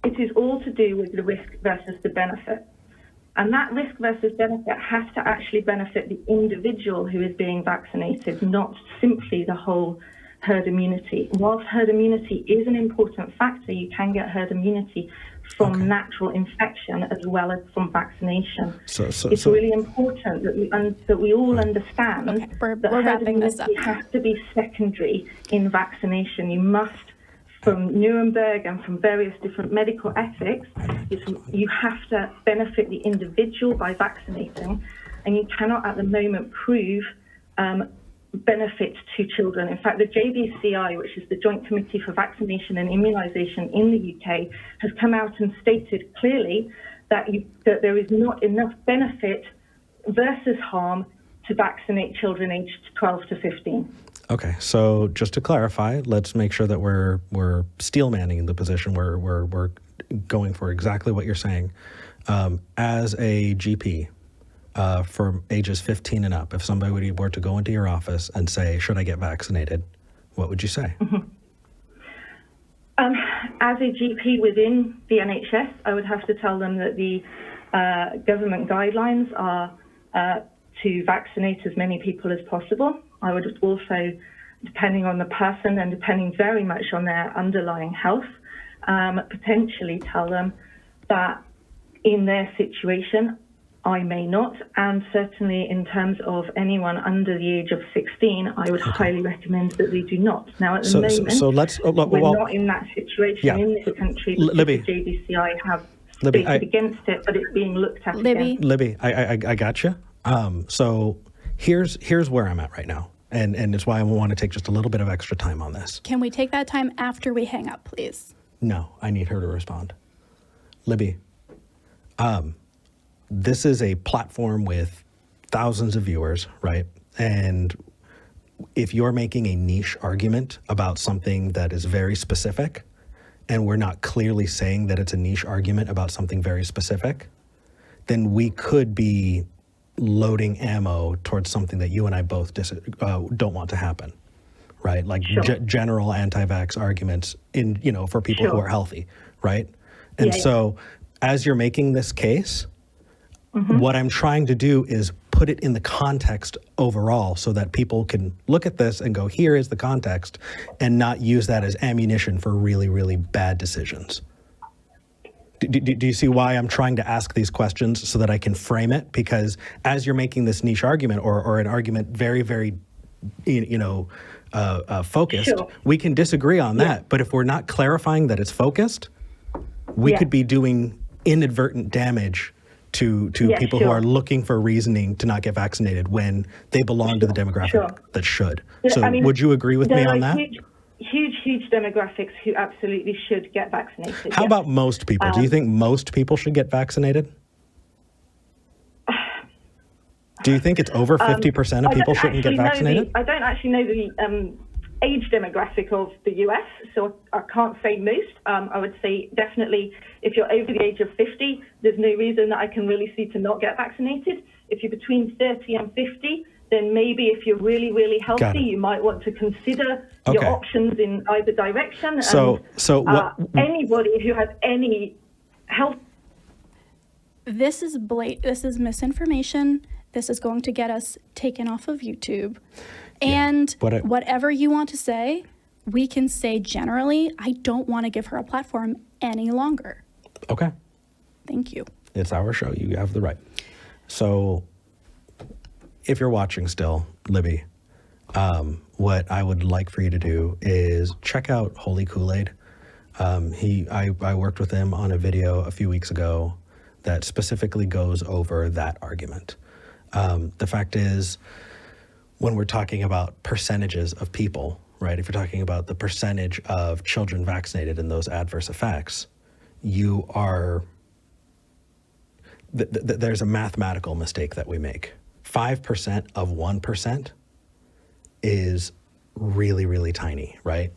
it is all to do with the risk versus the benefit. And that risk versus benefit has to actually benefit the individual who is being vaccinated, not simply the whole herd immunity. Whilst herd immunity is an important factor, you can get herd immunity from natural infection as well as from vaccination. It's really important that we all understand that herd immunity has to be secondary in vaccination. You must, from Nuremberg and from various different medical ethics, you have to benefit the individual by vaccinating, and you cannot at the moment prove benefit to children. In fact, the JVCI, which is the Joint Committee for Vaccination and Immunisation in the UK, has come out and stated clearly that there is not enough benefit versus harm to vaccinate children aged 12 to 15. Okay, so just to clarify, let's make sure that we're steel-manning the position. We're going for exactly what you're saying. As a GP, for ages 15 and up, if somebody were to go into your office and say, should I get vaccinated, what would you say? As a GP within the NHS, I would have to tell them that the government guidelines are to vaccinate as many people as possible. I would also, depending on the person and depending very much on their underlying health, potentially tell them that in their situation, I may not. And certainly in terms of anyone under the age of 16, I would highly recommend that they do not. Now, at the moment, we're not in that situation in this country because the JVCI have stated against it, but it's being looked at again. Libby, I got you. So here's where I'm at right now. And it's why I want to take just a little bit of extra time on this. Can we take that time after we hang up, please? No, I need her to respond. Libby, this is a platform with thousands of viewers, right? And if you're making a niche argument about something that is very specific, and we're not clearly saying that it's a niche argument about something very specific, then we could be loading ammo towards something that you and I both don't want to happen, right? Like general anti-vax arguments for people who are healthy, right? And so as you're making this case, what I'm trying to do is put it in the context overall so that people can look at this and go, here is the context, and not use that as ammunition for really, really bad decisions. Do you see why I'm trying to ask these questions so that I can frame it? Because as you're making this niche argument or an argument very, very, focused, we can disagree on that. But if we're not clarifying that it's focused, we could be doing inadvertent damage to people who are looking for reasoning to not get vaccinated when they belong to the demographic that should. So would you agree with me on that? Huge demographics who absolutely should get vaccinated. How about most people? Do you think most people should get vaccinated? Do you think it's over 50% of people shouldn't get vaccinated? I don't actually know the age demographic of the US, so I can't say most. I would say definitely if you're over the age of 50, there's no reason that I can really see to not get vaccinated. If you're between 30 and 50, then maybe if you're really, really healthy, you might want to consider your options in either direction. Anybody who has any health. This is misinformation. This is going to get us taken off of YouTube. And whatever you want to say, we can say generally. I don't want to give her a platform any longer. Okay. Thank you. It's our show. You have the right. So if you're watching still, Libby, what I would like for you to do is check out Holy Kool-Aid. I worked with him on a video a few weeks ago that specifically goes over that argument. The fact is, when we're talking about percentages of people, right, if you're talking about the percentage of children vaccinated and those adverse effects, you are, there's a mathematical mistake that we make. 5% of 1% is really, really tiny, right?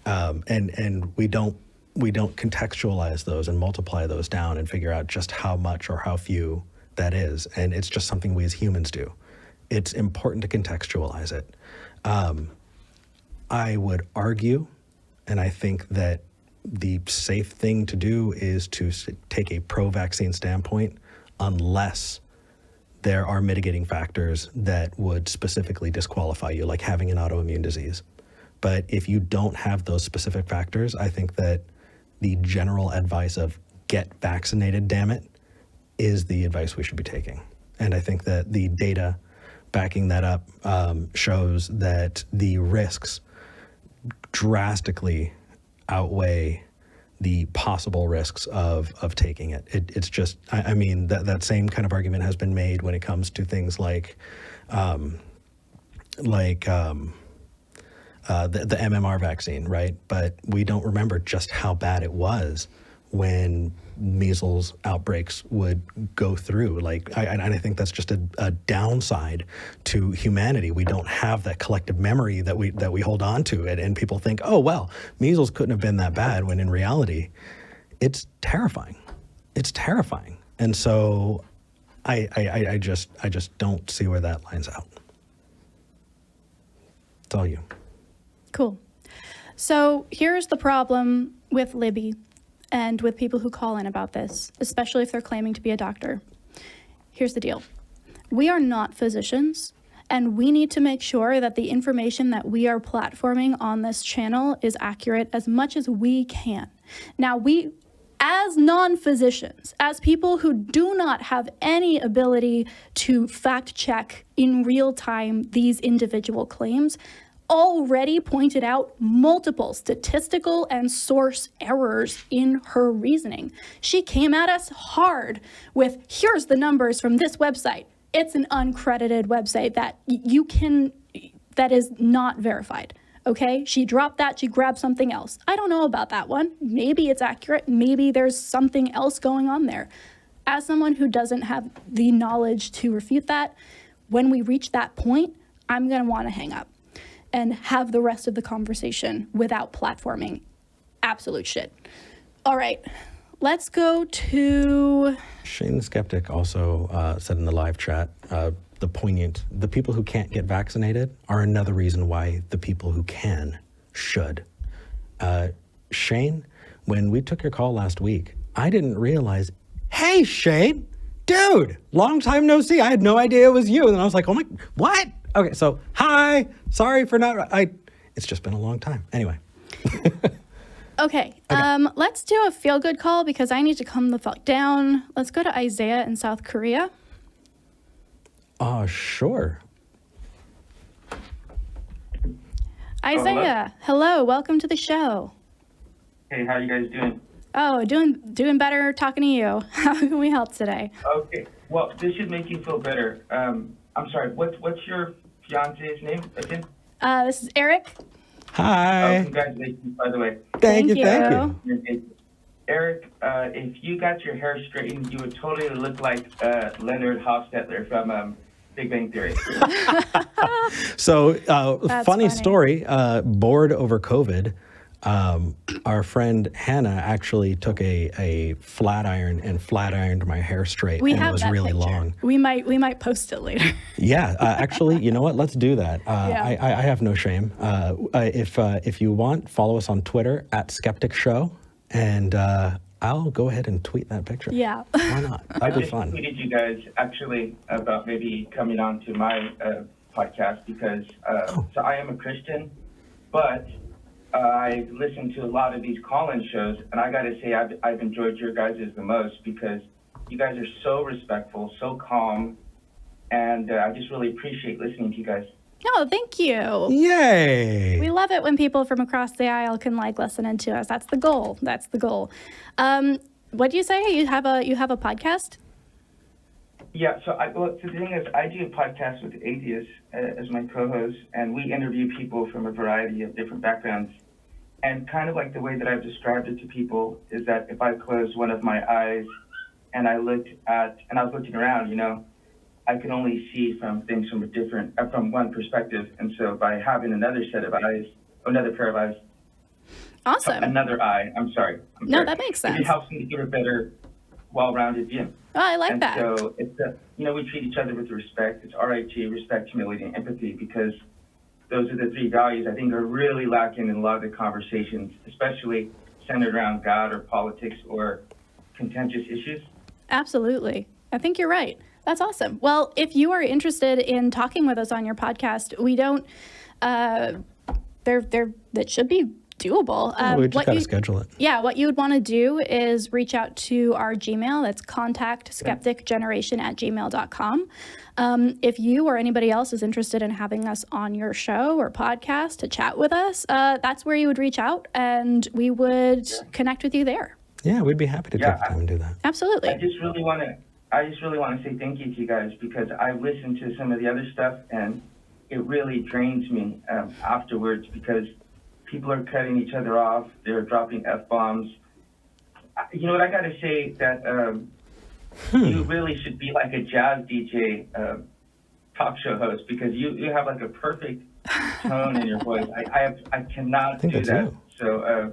And we don't contextualize those and multiply those down and figure out just how much or how few that is. And it's just something we as humans do. It's important to contextualize it. I would argue, and I think that the safe thing to do is to take a pro-vaccine standpoint unless there are mitigating factors that would specifically disqualify you, like having an autoimmune disease. But if you don't have those specific factors, I think that the general advice of get vaccinated, damn it, is the advice we should be taking. And I think that the data backing that up shows that the risks drastically outweigh the possible risks of taking it. It's just, I mean, that same kind of argument has been made when it comes to things like the MMR vaccine, right? But we don't remember just how bad it was when measles outbreaks would go through. Like, I think that's just a downside to humanity. We don't have that collective memory that we hold on to it, and people think, oh well, measles couldn't have been that bad, when in reality, it's terrifying. It's terrifying, and so I just don't see where that lines out. It's all you. Cool. So here's the problem with Libby and with people who call in about this, especially if they're claiming to be a doctor. Here's the deal. We are not physicians, and we need to make sure that the information that we are platforming on this channel is accurate as much as we can. Now, we, as non-physicians, as people who do not have any ability to fact check in real time these individual claims, already pointed out multiple statistical and source errors in her reasoning. She came at us hard with, here's the numbers from this website. It's an uncredited website that that is not verified. Okay, she dropped that, she grabbed something else. I don't know about that one. Maybe it's accurate, maybe there's something else going on there. As someone who doesn't have the knowledge to refute that, when we reach that point, I'm gonna wanna hang up and have the rest of the conversation without platforming absolute shit. All right, let's go to... Shane the Skeptic also said in the live chat, the people who can't get vaccinated are another reason why the people who can should. Shane, when we took your call last week, I didn't realize, hey, Shane, dude, long time no see. I had no idea it was you. And I was like, oh my, what? Okay, so hi, sorry for not, it's just been a long time. Anyway. Okay, let's do a feel-good call because I need to calm the fuck down. Let's go to Isaiah in South Korea. Sure. Isaiah, hello, welcome to the show. Hey, how you guys doing? Oh, doing better talking to you. How can we help today? Okay, well, this should make you feel better. I'm sorry, what's your fiance's name again? This is Eric. Hi. Oh, congratulations, by the way. Thank you. Eric, if you got your hair straightened, you would totally look like Leonard Hofstadter from Big Bang Theory. So, That's funny funny. story, bored over COVID, our friend Hannah actually took a flat iron and flat ironed my hair straight, We and it have was that really picture. long. We might post it later. Yeah, actually, you know what? Let's do that. Yeah. I have no shame. If you want, follow us on Twitter at Skeptic Show, and I'll go ahead and tweet that picture. Yeah. Why not? I That'd be just fun. tweeted you guys actually about maybe coming on to my podcast because so I am a Christian, but I listen to a lot of these call-in shows, and I got to say I've enjoyed your guys' the most because you guys are so respectful, so calm, and I just really appreciate listening to you guys. Oh, thank you. Yay! We love it when people from across the aisle can listen into us. That's the goal. That's the goal. What do you say? You have a podcast? Yeah, so well, the thing is, I do a podcast with atheists as my co-host, and we interview people from a variety of different backgrounds. And kind of like the way that I've described it to people is that if I closed one of my eyes and I was looking around, I can only see things from one perspective. And so by having another pair of eyes, Awesome. another eye, I'm sorry. No, that makes sense. It helps me to give a better, well-rounded view. Oh, I like that. So it's, we treat each other with respect. It's RIT, respect, humility, and empathy, because those are the three values I think are really lacking in a lot of the conversations, especially centered around God or politics or contentious issues. Absolutely. I think you're right. That's awesome. Well, if you are interested in talking with us on your podcast, we don't, that should be doable. We just got to schedule it. Yeah, what you would want to do is reach out to our Gmail. That's contactskepticgeneration@gmail.com. If you or anybody else is interested in having us on your show or podcast to chat with us, that's where you would reach out, and we would connect with you there. Yeah, we'd be happy to take the time and do that. Absolutely. I just really want to say thank you to you guys, because I've listened to some of the other stuff and it really drains me afterwards, because people are cutting each other off. They're dropping F-bombs. You know what, I got to say that you really should be like a jazz DJ talk show host, because you have like a perfect tone in your voice. I cannot do that. You. So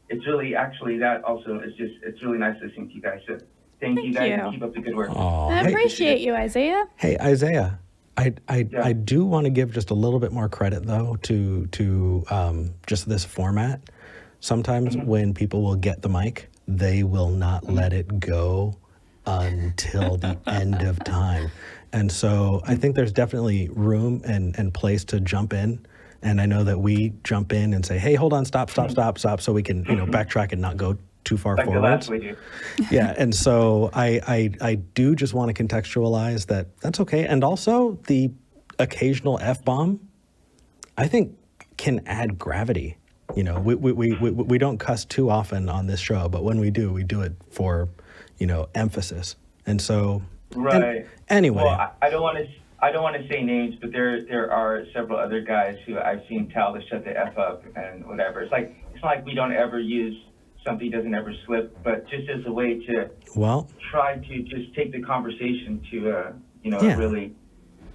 it's really, actually, that also is it's really nice listening to you guys. So thank you guys, and keep up the good work. Aw, I appreciate you, Isaiah. Hey, Isaiah, I do want to give just a little bit more credit, though, to just this format. Sometimes when people will get the mic, they will not let it go until the end of time. And so I think there's definitely room and place to jump in. And I know that we jump in and say, hey, hold on, stop, so we can backtrack and not go too far Like forward. the last we do. Yeah, and so I do just want to contextualize that's okay. And also the occasional F-bomb, I think, can add gravity. We don't cuss too often on this show, but when we do it for, emphasis. And so, Right. Anyway. Well, I don't want to say names, but there are several other guys who I've seen tell to shut the F up and whatever. It's not like we don't ever use something doesn't ever slip, but just as a way to try to just take the conversation to a really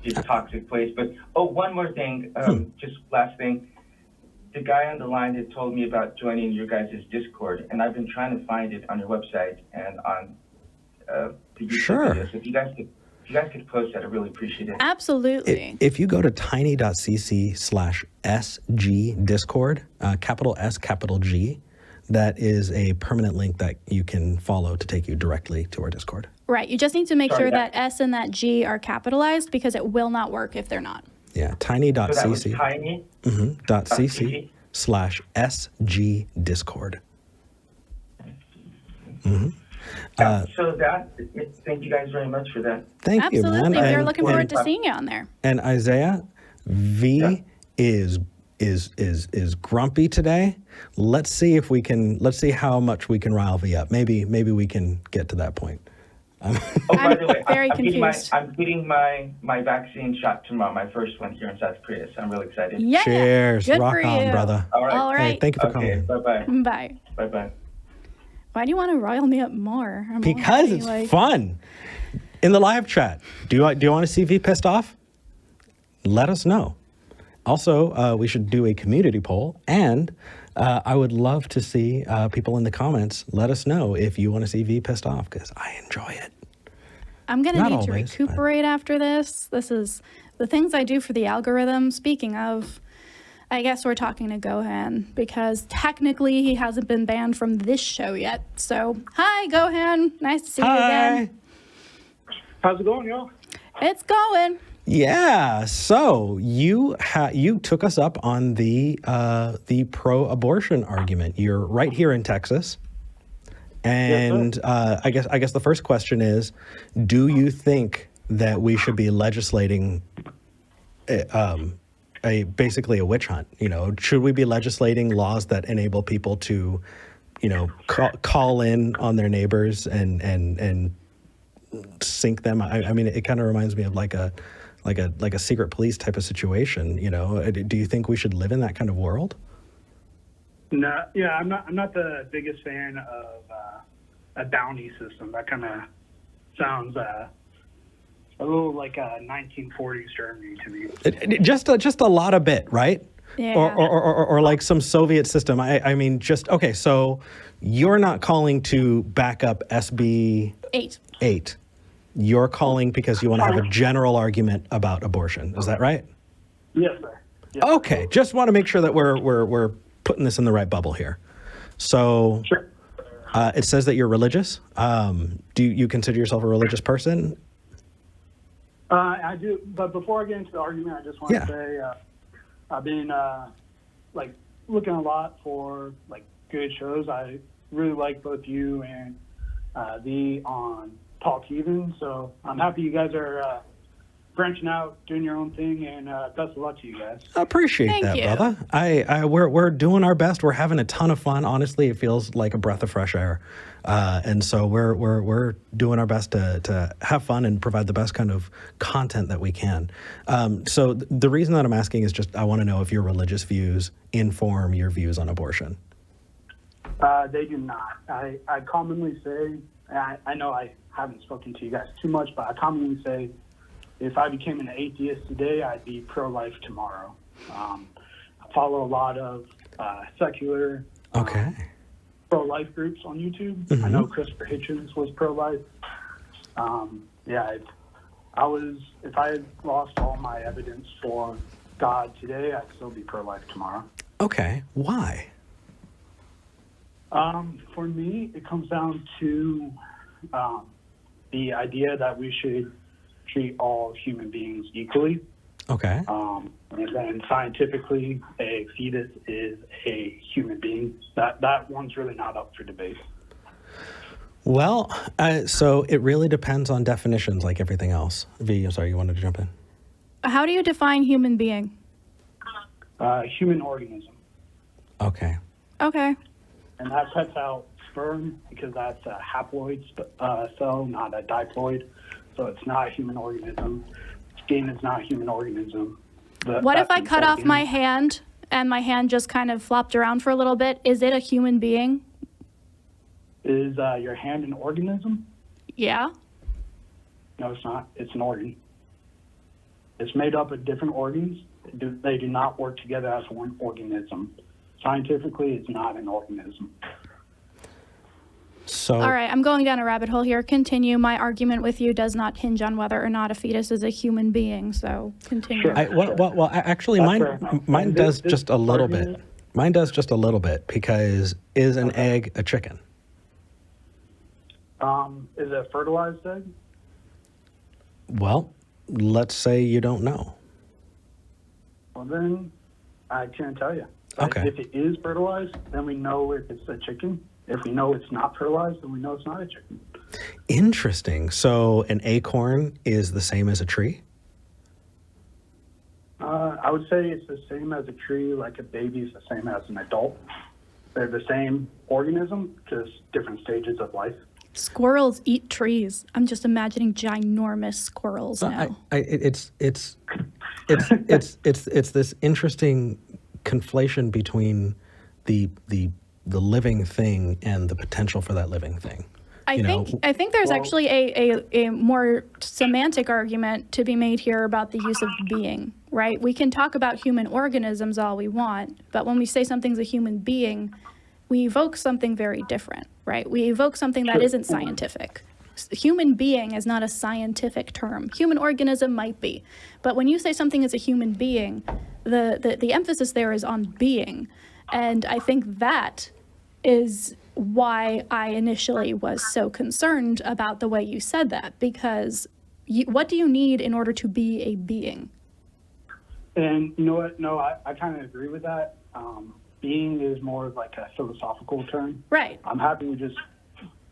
just toxic place. But one more thing, just last thing. The guy on the line had told me about joining your guys' Discord, and I've been trying to find it on your website and on the YouTube video. So if you guys could post that, I really appreciate it. Absolutely. If you go to tiny.cc/SG Discord, capital S, capital G, that is a permanent link that you can follow to take you directly to our Discord. Right. You just need to make sure that S and that G are capitalized, because it will not work if they're not. Yeah, tiny.cc. So that was tiny. .cc/SG Discord. So thank you guys very much for that. Thank you, man. Absolutely. We're And- looking forward to seeing you on there. And Isaiah, V is grumpy today. Let's see how much we can rile V up. Maybe we can get to that point. By the way, very I'm confused. getting my vaccine shot tomorrow, my first one here in South Korea. So I'm really excited. Yeah. Cheers. Good Rock for on, you. brother. All right. All right. Hey, thank you for Okay. coming. Bye-bye. Bye. Bye-bye. Why do you want to rile me up more? I'm Because already, it's fun. in the live chat, do you want to see V pissed off? Let us know. Also, we should do a community poll, and I would love to see people in the comments let us know if you want to see V pissed off, because I enjoy it. I'm going to Not need always, to recuperate after this. This is the things I do for the algorithm. Speaking of, I guess we're talking to Gohan, because technically he hasn't been banned from this show yet. So, hi, Gohan. Nice to see you again. How's it going, y'all? It's going. Yeah, so you took us up on the pro-abortion argument. You're right here in Texas, and I guess the first question is, do you think that we should be legislating basically a witch hunt? You know, should we be legislating laws that enable people to, you know, call in on their neighbors and sink them? I mean, it kind of reminds me of like a secret police type of situation, you know. Do you think we should live in that kind of world? No, yeah, I'm not the biggest fan of a bounty system. That kind of sounds a little like a 1940s Germany to me. Just a lot of bit, right? Yeah. Or like some Soviet system. I mean, just okay. So you're not calling to back up SB 8. You're calling because you want to have a general argument about abortion. Is that right? Yes, sir. Yes, Okay, just want to make sure that we're putting this in the right bubble here. So, Sure. It says that you're religious. Do you consider yourself a religious person? I do, but before I get into the argument, I just want to say I've been like looking a lot for like good shows. I really like both you and the on Talk Even, so I'm happy you guys are branching out, doing your own thing, and best of luck to you guys. I appreciate Thank that, you. brother. We're doing our best. We're having a ton of fun. Honestly, it feels like a breath of fresh air, and so we're doing our best to have fun and provide the best kind of content that we can. So the reason that I'm asking is just I want to know if your religious views inform your views on abortion. They do not. I commonly say, I know I haven't spoken to you guys too much, but I commonly say if I became an atheist today, I'd be pro-life tomorrow. I follow a lot of secular pro-life groups on YouTube. Mm-hmm. I know Christopher Hitchens was pro-life. If I had lost all my evidence for God today, I'd still be pro-life tomorrow. Okay, why? For me, it comes down to the idea that we should treat all human beings equally. Okay. And then scientifically, a fetus is a human being. That one's really not up for debate. Well, so it really depends on definitions, like everything else. V, I'm sorry, you wanted to jump in? How do you define human being? Human organism. Okay. Okay. And that cuts out sperm because that's a haploid cell, not a diploid. So it's not a human organism. Skin is not a human organism. What if I cut off my hand and my hand just kind of flopped around for a little bit? Is it a human being? Is your hand an organism? Yeah. No, it's not. It's an organ. It's made up of different organs. They do not work together as one organism. Scientifically, it's not an organism. So. All right, I'm going down a rabbit hole here. Continue. My argument with you does not hinge on whether or not a fetus is a human being, so continue. Sure. Well, actually, mine does just a little bit. Mine does just a little bit, because is an egg a chicken? Is it a fertilized egg? Well, let's say you don't know. Well, then I can't tell you. Okay. If it is fertilized, then we know if it's a chicken. If we know it's not fertilized, then we know it's not a chicken. Interesting. So an acorn is the same as a tree? I would say it's the same as a tree, like a baby is the same as an adult. They're the same organism, just different stages of life. Squirrels eat trees. I'm just imagining ginormous squirrels now. It's this interesting conflation between the living thing and the potential for that living thing. I think there's actually a more semantic argument to be made here about the use of being, right? We can talk about human organisms all we want, but when we say something's a human being, we evoke something very different, right? We evoke something that isn't scientific. Human being is not a scientific term. Human organism might be, but when you say something is a human being, the emphasis there is on being, and I think that is why I initially was so concerned about the way you said that, because what do you need in order to be a being? And you know what? No, I kind of agree with that. Being is more of like a philosophical term. Right. I'm happy with just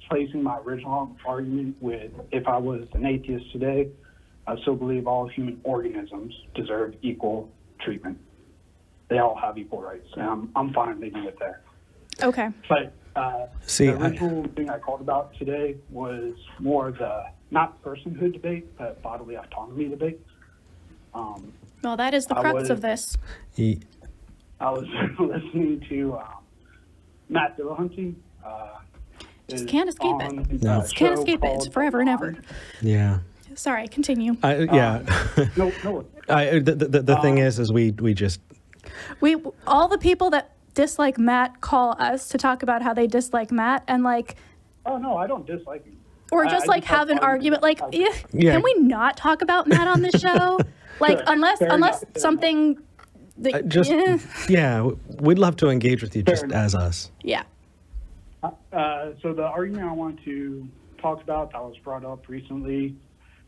placing my original argument with, if I was an atheist today, I still believe all human organisms deserve equal treatment. They all have equal rights, and I'm fine leaving it there. Okay. But the original thing I called about today was more the not personhood debate, but bodily autonomy debate. Well, that is the crux of this. I was listening to Matt Dillahunty. Just can't escape it. No. Can't escape it. It's forever and ever. Yeah. Sorry, continue. Yeah. No. The thing is we just... all the people that dislike Matt call us to talk about how they dislike Matt, and like... Oh, no, I don't dislike him. Or just like have an argument, like, can we not talk about Matt on this show? Like, unless something... we'd love to engage with you just as us. Yeah. So the argument I want to talk about that was brought up recently,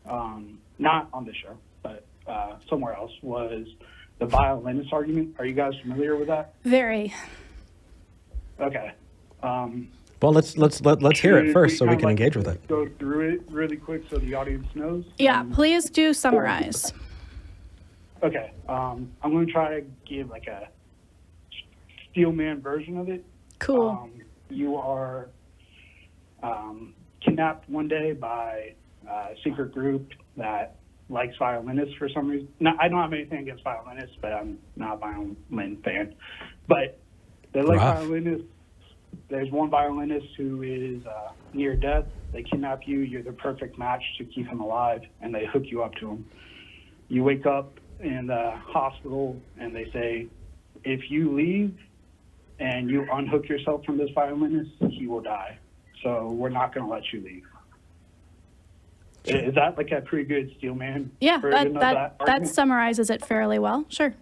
not on this show, but somewhere else, was the violinist argument. Are you guys familiar with that? Very. Okay. Well, let's hear it first so we can engage with it. Go through it really quick so the audience knows. Yeah, please do summarize. Okay. I'm going to try to give like a Steelman version of it. Cool. You are kidnapped one day by a secret group that likes violinists for some reason. Now, I don't have anything against violinists, but I'm not a violin fan. But they like violinists. There's one violinist who is near death. They kidnap you. You're the perfect match to keep him alive, and they hook you up to him. You wake up in the hospital, and they say, if you leave and you unhook yourself from this violinist, he will die. So we're not going to let you leave. Is that like a pretty good Steelman version of that argument? That summarizes it fairly well. Sure.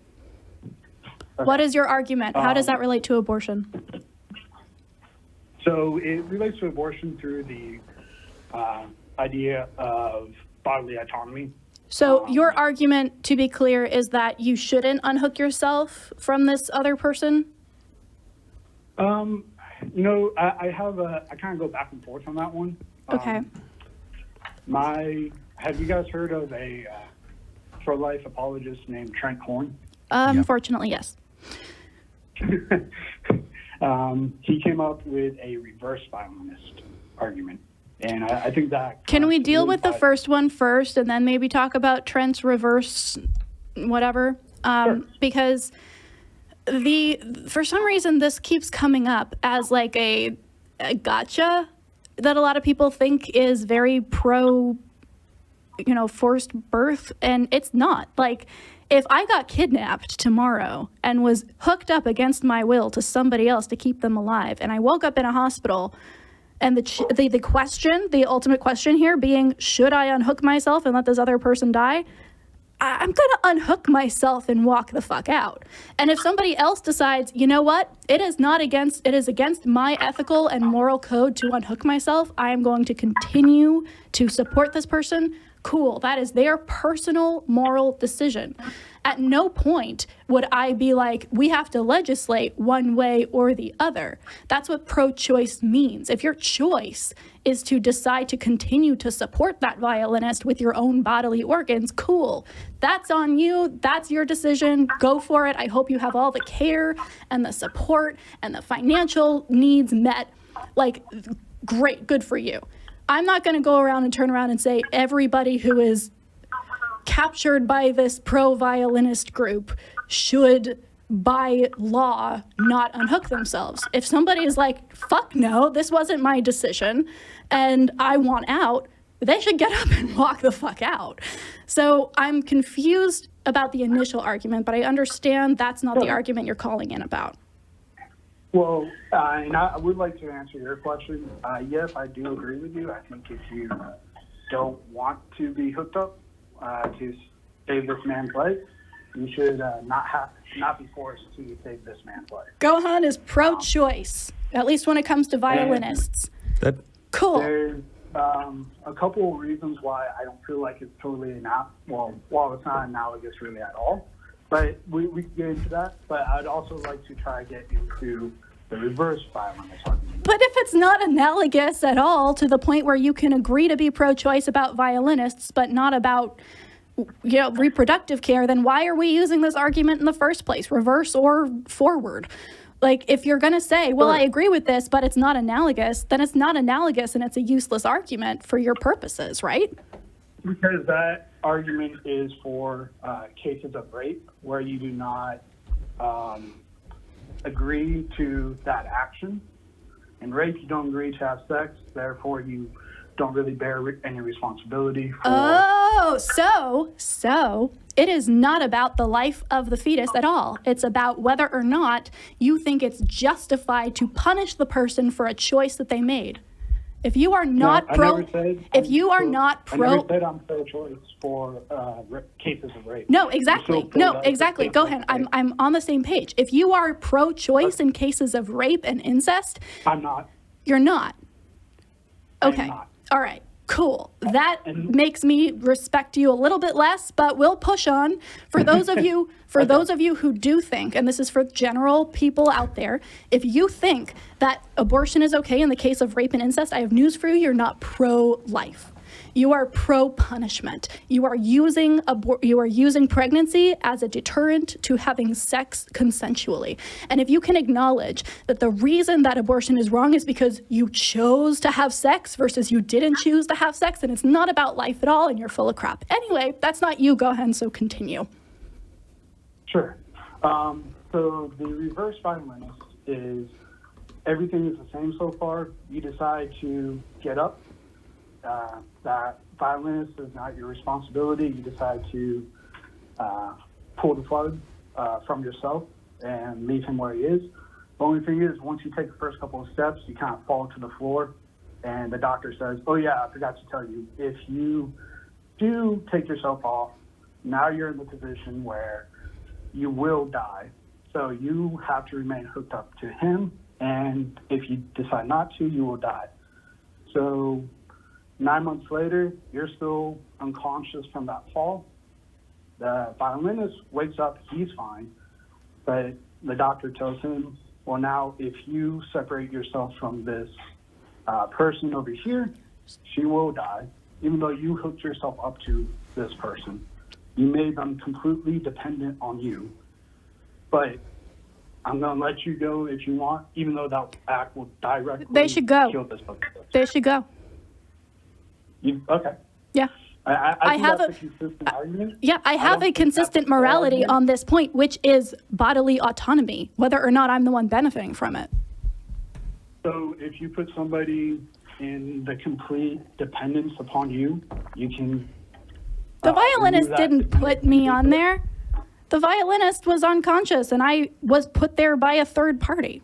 Okay. What is your argument? How does that relate to abortion? So it relates to abortion through the idea of bodily autonomy. So your argument, to be clear, is that you shouldn't unhook yourself from this other person? I kind of go back and forth on that one. Okay. Have you guys heard of a pro-life apologist named Trent Horn? Unfortunately, yes. He came up with a reverse violinist argument. And I think that... Can we deal with the first one first and then maybe talk about Trent's reverse whatever? Sure. Because for some reason this keeps coming up as like a gotcha that a lot of people think is very pro, forced birth, and it's not. Like, if I got kidnapped tomorrow and was hooked up against my will to somebody else to keep them alive, and I woke up in a hospital, and the ultimate question here being, should I unhook myself and let this other person die? I'm going to unhook myself and walk the fuck out. And if somebody else decides, you know what, it is against my ethical and moral code to unhook myself, I am going to continue to support this person. Cool, that is their personal moral decision. At no point would I be like, we have to legislate one way or the other. That's what pro-choice means. If your choice is to decide to continue to support that violinist with your own bodily organs, cool. That's on you. That's your decision. Go for it. I hope you have all the care and the support and the financial needs met. Like, great, good for you. I'm not going to go around and turn around and say everybody who is captured by this pro-violinist group should by law, not unhook themselves. If somebody is like, fuck no, this wasn't my decision, and I want out, they should get up and walk the fuck out. So I'm confused about the initial argument, but I understand that's not the argument you're calling in about. Well, and I would like to answer your question. Yes, I do agree with you. I think if you don't want to be hooked up to save this man's life, you should not be forced to save this man's life. Gohan is pro-choice, at least when it comes to violinists. Cool. There's a couple of reasons why I don't feel like it's totally it's not analogous really at all. But we can get into that. But I'd also like to try to get into the reverse violinist argument. But if it's not analogous at all to the point where you can agree to be pro-choice about violinists, but not about reproductive care, then why are we using this argument in the first place, reverse or forward? Like, if you're going to say, well, I agree with this, but it's not analogous, then it's not analogous and it's a useless argument for your purposes, right? Because that argument is for cases of rape where you do not agree to that action. In rape, you don't agree to have sex, therefore you don't really bear any responsibility for... Oh, so it is not about the life of the fetus at all. It's about whether or not you think it's justified to punish the person for a choice that they made. If you are not I never said I'm pro-choice for cases of rape. No, exactly. Go ahead. I'm on the same page. If you are pro-choice in cases of rape and incest, I'm not. You're not. Okay. I'm not. All right. Cool. That makes me respect you a little bit less, but we'll push on. For those of you, those of you who do think, and this is for general people out there, if you think that abortion is okay in the case of rape and incest, I have news for you. You're not pro-life. You are pro-punishment. You are using pregnancy as a deterrent to having sex consensually. And if you can acknowledge that the reason that abortion is wrong is because you chose to have sex versus you didn't choose to have sex, and it's not about life at all, and you're full of crap. Anyway, that's not you, Gohan, so continue. Sure. So the reverse violinist is everything is the same so far. You decide to get up. That violinist is not your responsibility. You decide to pull the plug from yourself and leave him where he is. The only thing is, once you take the first couple of steps, you kind of fall to the floor, and the doctor says, oh yeah, I forgot to tell you, if you do take yourself off, now you're in the position where you will die. So you have to remain hooked up to him, and if you decide not to, you will die. So 9 months later, you're still unconscious from that fall. The violinist wakes up, he's fine, but the doctor tells him, well, now if you separate yourself from this person over here, she will die, even though you hooked yourself up to this person. You made them completely dependent on you, but I'm going to let you go if you want, even though that act will directly They should go. kill this person. They should go. Okay. Yeah. I think that's a consistent argument. Yeah, I have a consistent morality on this point, which is bodily autonomy, whether or not I'm the one benefiting from it. So if you put somebody in the complete dependence upon you, you can... The violinist didn't put me on there. The violinist was unconscious, and I was put there by a third party.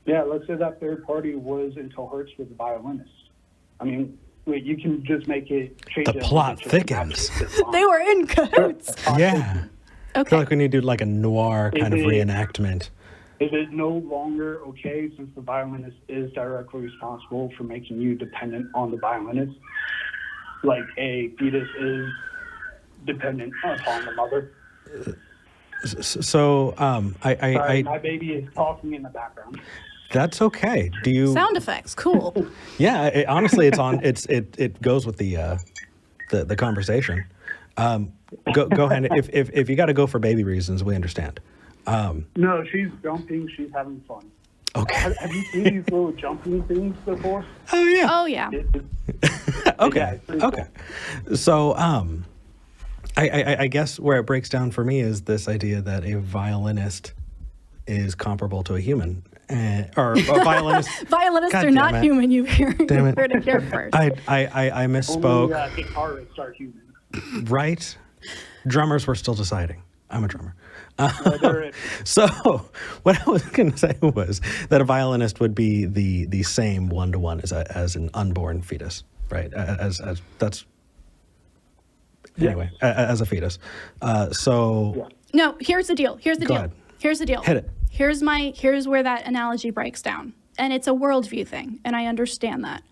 Yeah, let's say that third party was in cohorts with the violinist. I mean... Wait, you can just make it... The plot thickens. They were in cahoots. Yeah. Okay. I feel like we need to do like a noir kind of reenactment. Is it no longer okay, since the violinist is directly responsible for making you dependent on the violinist, like a fetus is dependent upon the mother? So, Sorry, my baby is talking in the background. That's okay. Do you sound effects? Cool. Yeah, honestly, it's on. It goes with the conversation. Go ahead. If you got to go for baby reasons, we understand. No, she's jumping. She's having fun. Okay. Have you seen these little jumping things before? Oh yeah. Oh yeah. Okay. Okay. So I guess where it breaks down for me is this idea that a violinist is comparable to a human. Or a violinist. Violinists God are not it. human. You heard Damn it. it here first. I misspoke. Only guitarists are human. Right? Drummers were still deciding. I'm a drummer. So What I was going to say was that a violinist would be the same one-to-one as an unborn fetus, right? As that's anyway, as a fetus. No, here's the deal. Here's the Go deal. ahead. Here's the deal. Hit it. Here's where that analogy breaks down. And it's a worldview thing, and I understand that.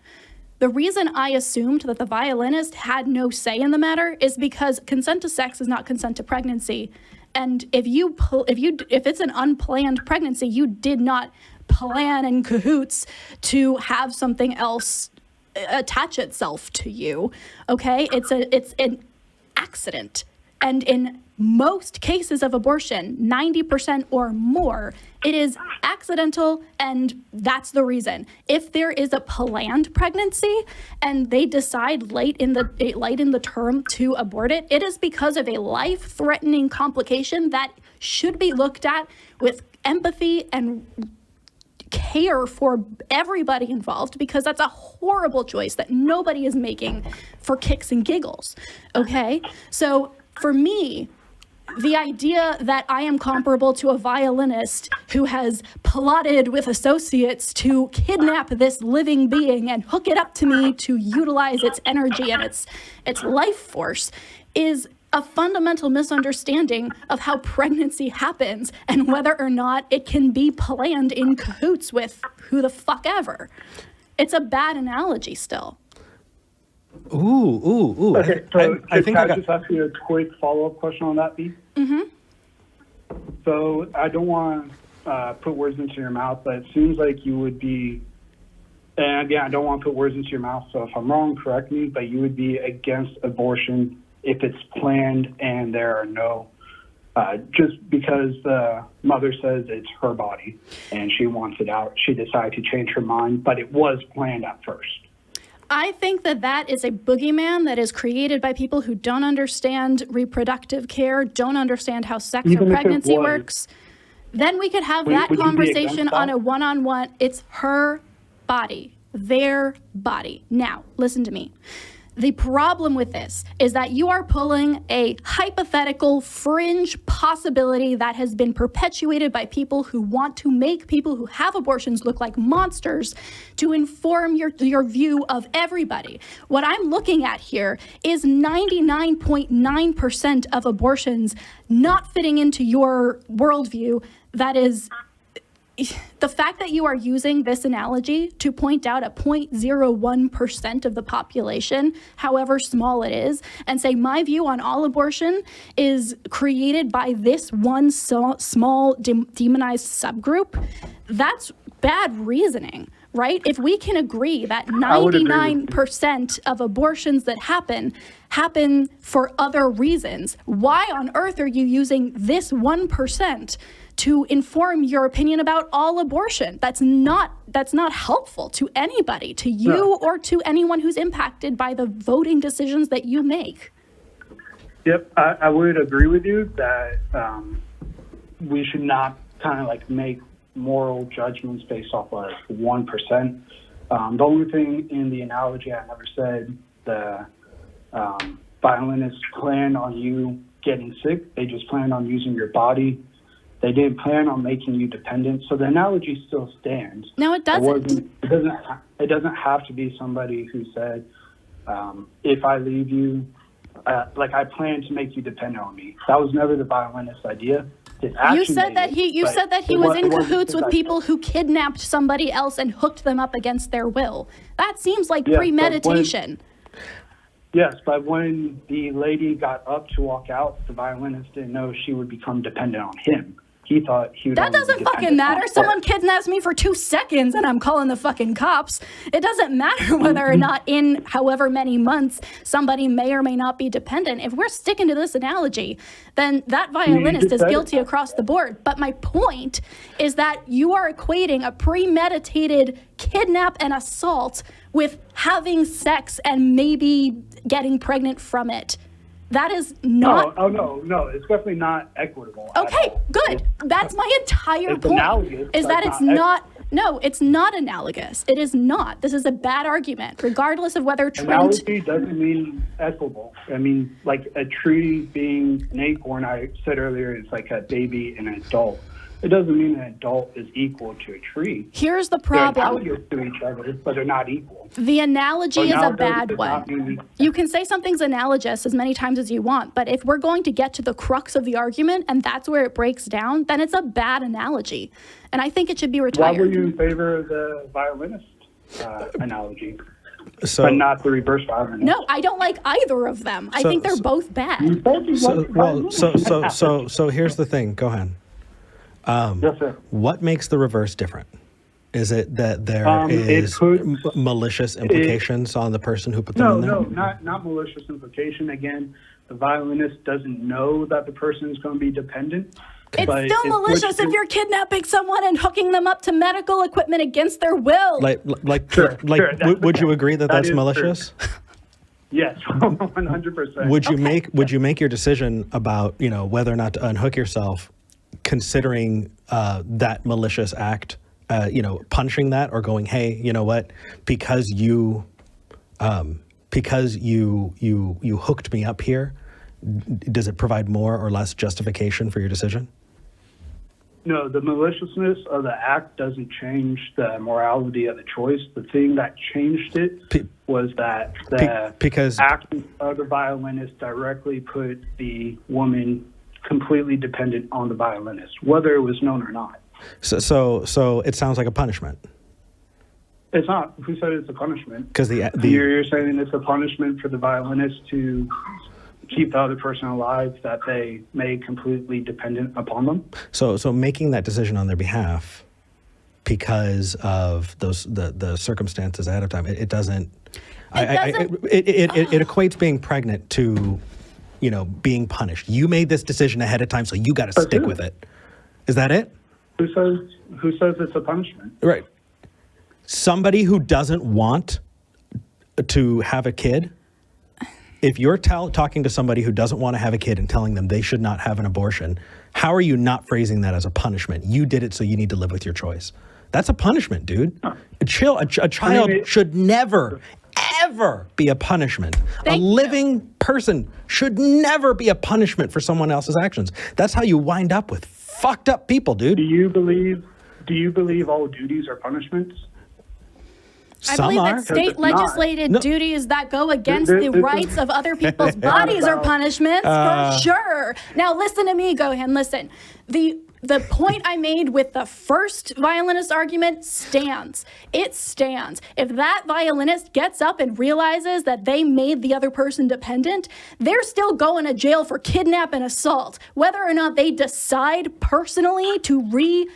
The reason I assumed that the violinist had no say in the matter is because consent to sex is not consent to pregnancy. And if it's an unplanned pregnancy, you did not plan in cahoots to have something else attach itself to you. Okay? It's an accident. And in most cases of abortion, 90% or more, it is accidental, and that's the reason. If there is a planned pregnancy and they decide late in the term to abort it, it is because of a life-threatening complication that should be looked at with empathy and care for everybody involved, because that's a horrible choice that nobody is making for kicks and giggles. Okay? So for me, the idea that I am comparable to a violinist who has plotted with associates to kidnap this living being and hook it up to me to utilize its energy and its life force is a fundamental misunderstanding of how pregnancy happens and whether or not it can be planned in cahoots with who the fuck ever. It's a bad analogy still. Ooh. Okay, so I think can I just ask you a quick follow-up question on that, B? Mm-hmm. So I don't want to put words into your mouth, but it seems like you would be, and again, I don't want to put words into your mouth, so if I'm wrong, correct me, but you would be against abortion if it's planned and there are no, just because the mother says it's her body and she wants it out, she decided to change her mind, but it was planned at first. I think that is a boogeyman that is created by people who don't understand reproductive care, don't understand how sex or pregnancy works. Then we could have that conversation on a one-on-one. It's her body, their body. Now, listen to me. The problem with this is that you are pulling a hypothetical fringe possibility that has been perpetuated by people who want to make people who have abortions look like monsters to inform your view of everybody. What I'm looking at here is 99.9% of abortions not fitting into your worldview. That is, the fact that you are using this analogy to point out a 0.01% of the population, however small it is, and say my view on all abortion is created by this one small demonized subgroup, that's bad reasoning, right? If we can agree that 99% of abortions that happen for other reasons, why on earth are you using this 1% to inform your opinion about all abortion? That's not helpful to anybody, to you or to anyone who's impacted by the voting decisions that you make. Yep, I would agree with you that we should not kind of like make moral judgments based off of 1%. The only thing in the analogy I never said, the violinists plan on you getting sick. They just plan on using your body. They didn't plan on making you dependent. So the analogy still stands. No, it doesn't. It doesn't have to be somebody who said, if I leave you, I plan to make you dependent on me. That was never the violinist's idea. You said that he was in cahoots with people who kidnapped somebody else and hooked them up against their will. That seems like premeditation. Yes, but when the lady got up to walk out, the violinist didn't know she would become dependent on him. He thought he would. That doesn't fucking matter. Someone kidnaps me for 2 seconds and I'm calling the fucking cops. It doesn't matter whether or not in however many months somebody may or may not be dependent. If we're sticking to this analogy, then that violinist is guilty across the board. But my point is that you are equating a premeditated kidnap and assault with having sex and maybe getting pregnant from it. That is not. No, it's definitely not equitable. Okay, good. That's my entire It's point. analogous, Is but that it's it's not not. No, it's not analogous. It is not. This is a bad argument, regardless of whether Trent. Analogy doesn't mean equitable. I mean, like a tree being an acorn, I said earlier, it's like a baby and an adult. It doesn't mean an adult is equal to a tree. Here's the They're problem. analogous to each other, but they're not equal. The analogy is a Analogous bad does not one. mean- You can say something's analogous as many times as you want, but if we're going to get to the crux of the argument and that's where it breaks down, then it's a bad analogy. And I think it should be Why retired. were you in favor of the violinist analogy, So, but not the reverse violinist? No, I don't like either of them. I think they're both bad. so here's the thing. Go ahead. Yes, sir. What makes the reverse different? Is it that there It is puts- malicious implications on the person who put them in there? No, not malicious implication. Again, the violinist doesn't know that the person is going to be dependent. It's but still it malicious puts if you- you're kidnapping someone and hooking them up to medical equipment against their will. Sure, would you agree that that's is true. malicious? Yes, 100%. Would you make your decision about whether or not to unhook yourself, considering that malicious act, punishing that, or going, hey, you know what, because you hooked me up here, does it provide more or less justification for your decision? No, the maliciousness of the act doesn't change the morality of the choice. The thing that changed it was that the actions of the violinist directly put the woman completely dependent on the violinist, whether it was known or not. So it sounds like a punishment. It's not. Who said it's a punishment? Because you're saying it's a punishment for the violinist to keep the other person alive that they made completely dependent upon them. So making that decision on their behalf because of the circumstances ahead of time, it doesn't. It equates being pregnant to, being punished. You made this decision ahead of time, so you got to stick with it. Is that it? Who says it's a punishment? Right. Somebody who doesn't want to have a kid. If you're talking to somebody who doesn't want to have a kid and telling them they should not have an abortion, how are you not phrasing that as a punishment? You did it, so you need to live with your choice. That's a punishment, dude. A child should never, ever be a punishment. A living person should never be a punishment for someone else's actions. That's how you wind up with fucked up people, dude. Do you believe all duties are punishments? I believe that state legislated duties that go against the rights of other people's bodies are punishments, for sure. Now, listen to me, Gohan, listen. The point I made with the first violinist argument stands. It stands. If that violinist gets up and realizes that they made the other person dependent, they're still going to jail for kidnap and assault. Whether or not they decide personally to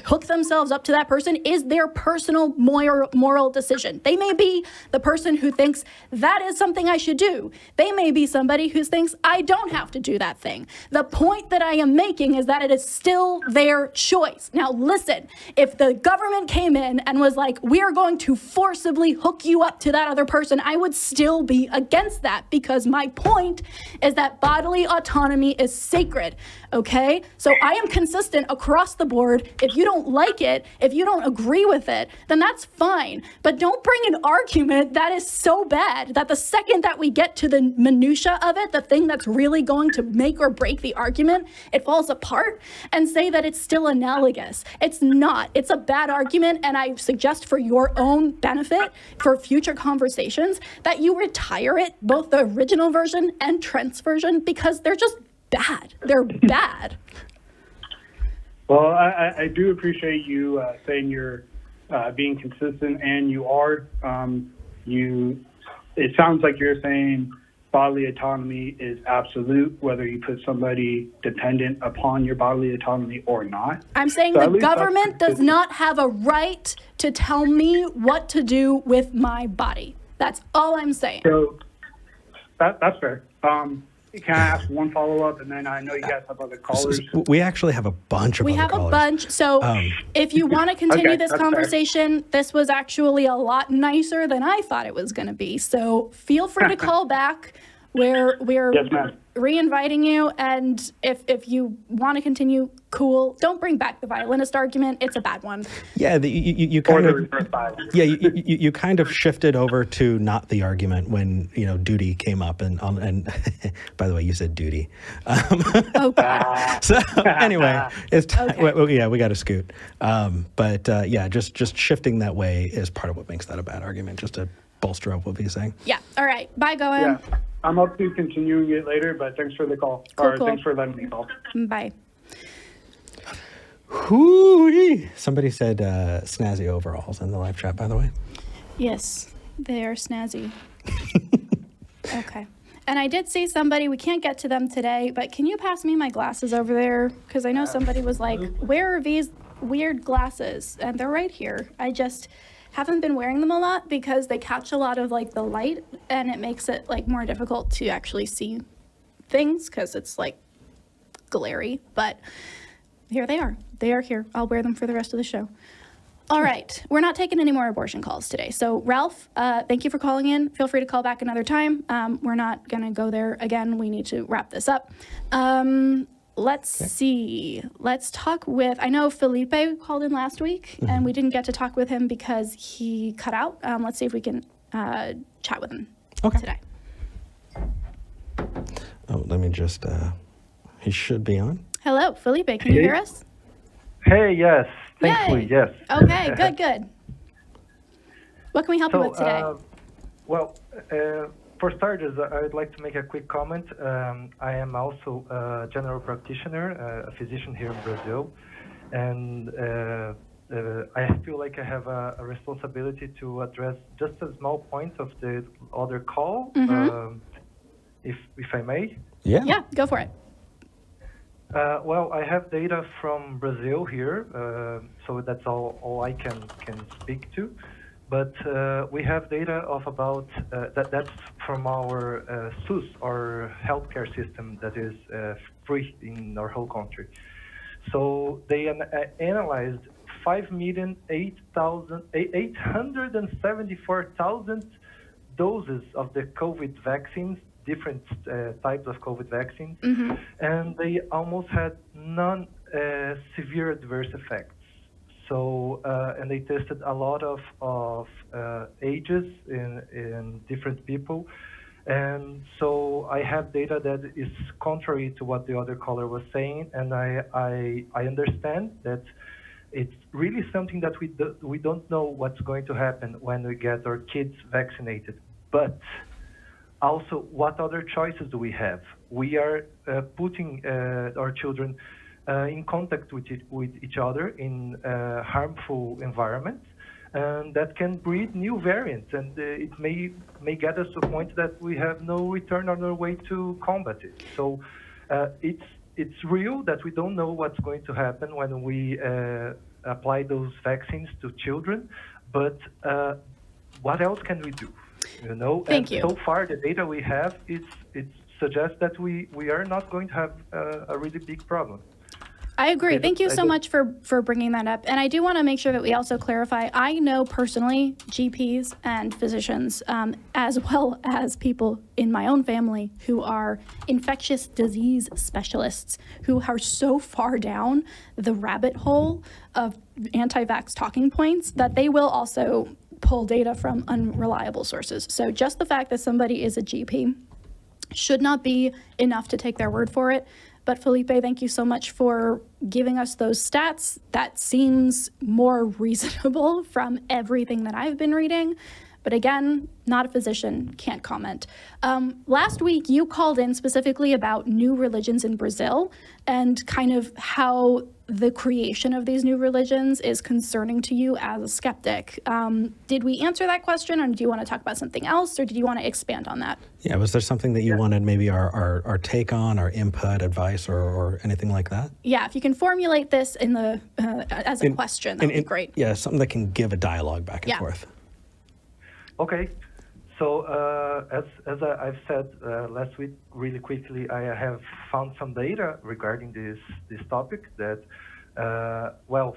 hook themselves up to that person is their personal moral decision. They may be the person who thinks that is something I should do. They may be somebody who thinks I don't have to do that thing. The point that I am making is that it is still their choice. Now listen, if the government came in and was like, we are going to forcibly hook you up to that other person, I would still be against that, because my point is that bodily autonomy is sacred, okay? So I am consistent across the board. If you don't like it, if you don't agree with it, then that's fine. But don't bring an argument that is so bad that the second that we get to the minutia of it, the thing that's really going to make or break the argument, it falls apart, and say that it's still analogous. It's not. It's a bad argument, and I suggest for your own benefit, for future conversations, that you retire it, both the original version and Trent's version, because they're just bad. They're bad. Well, I do appreciate you saying you're being consistent, and you are. It sounds like you're saying bodily autonomy is absolute, whether you put somebody dependent upon your bodily autonomy or not. I'm saying the government does not have a right to tell me what to do with my body. That's all I'm saying. So that's fair. Can I ask one follow-up, and then I know you guys have other callers? We actually have a bunch of other callers. We have a bunch. So if you want to continue this conversation, this was actually a lot nicer than I thought it was going to be. So feel free to call back. We're Yes, ma'am. re-inviting you, and if you want to continue, cool. Don't bring back the violinist argument. It's a bad one. Yeah, you kind of you kind of shifted over to not the argument when duty came up, and by the way, you said duty. Oh God. So anyway, it's Okay. we got to scoot. But just shifting that way is part of what makes that a bad argument. Just to bolster up what he's saying. Yeah. All right. Bye, Gohan. Yeah, I'm up to continuing it later, but thanks for the call. Cool. Thanks for letting me call. Bye. Hoo-wee. Somebody said snazzy overalls in the live chat, by the way. Yes, they are snazzy. Okay. And I did see somebody, we can't get to them today, but can you pass me my glasses over there? Because I know somebody was like, where are these weird glasses? And they're right here. I just haven't been wearing them a lot because they catch a lot of like the light, and it makes it like more difficult to actually see things because it's like glary. But here they are. They are here. I'll wear them for the rest of the show. All right. We're not taking any more abortion calls today. So, Ralph, thank you for calling in. Feel free to call back another time. We're not going to go there again. We need to wrap this up. Let's see. Let's talk with, I know Felipe called in last week, and we didn't get to talk with him because he cut out. Let's see if we can chat with him today. Oh, let me just, he should be on. Hello, Felipe. Can you hear us? Hey, yes. Thankfully, Yay. yes. Okay, good. What can we help you with today? For starters, I'd like to make a quick comment. I am also a general practitioner, a physician here in Brazil, and I feel like I have a responsibility to address just a small point of the other call, if I may. Yeah, go for it. I have data from Brazil here, so that's all I can speak to. But we have data of about, that's from our SUS, our healthcare system that is free in our whole country. So they analyzed 5,008,874,000 doses of the COVID vaccines, different types of COVID vaccines, and they almost had none severe adverse effects. So, and they tested a lot of ages in different people. And so I have data that is contrary to what the other caller was saying, and I understand that it's really something that we don't know what's going to happen when we get our kids vaccinated. But also, what other choices do we have? We are putting our children in contact with each other in harmful environments, and that can breed new variants, and it may get us to a point that we have no return on our way to combat it. So it's real that we don't know what's going to happen when we apply those vaccines to children, but what else can we do? Thank you. So far, the data we have, it suggests that we are not going to have a really big problem. I agree. Thank you so much for bringing that up. And I do want to make sure that we also clarify, I know personally GPs and physicians, as well as people in my own family who are infectious disease specialists who are so far down the rabbit hole of anti-vax talking points that they will also pull data from unreliable sources. So just the fact that somebody is a GP should not be enough to take their word for it. But Felipe, thank you so much for giving us those stats. That seems more reasonable from everything that I've been reading. But again, not a physician, can't comment. Last week, you called in specifically about new religions in Brazil and kind of how the creation of these new religions is concerning to you as a skeptic. Did we answer that question, or do you want to talk about something else, or did you want to expand on that? Yeah, was there something that you wanted maybe our take on, our input, advice, or anything like that? Yeah, if you can formulate this in the as a question, that would be great. Yeah, something that can give a dialogue back and forth. Okay, so as I've said last week, really quickly, I have found some data regarding this topic that,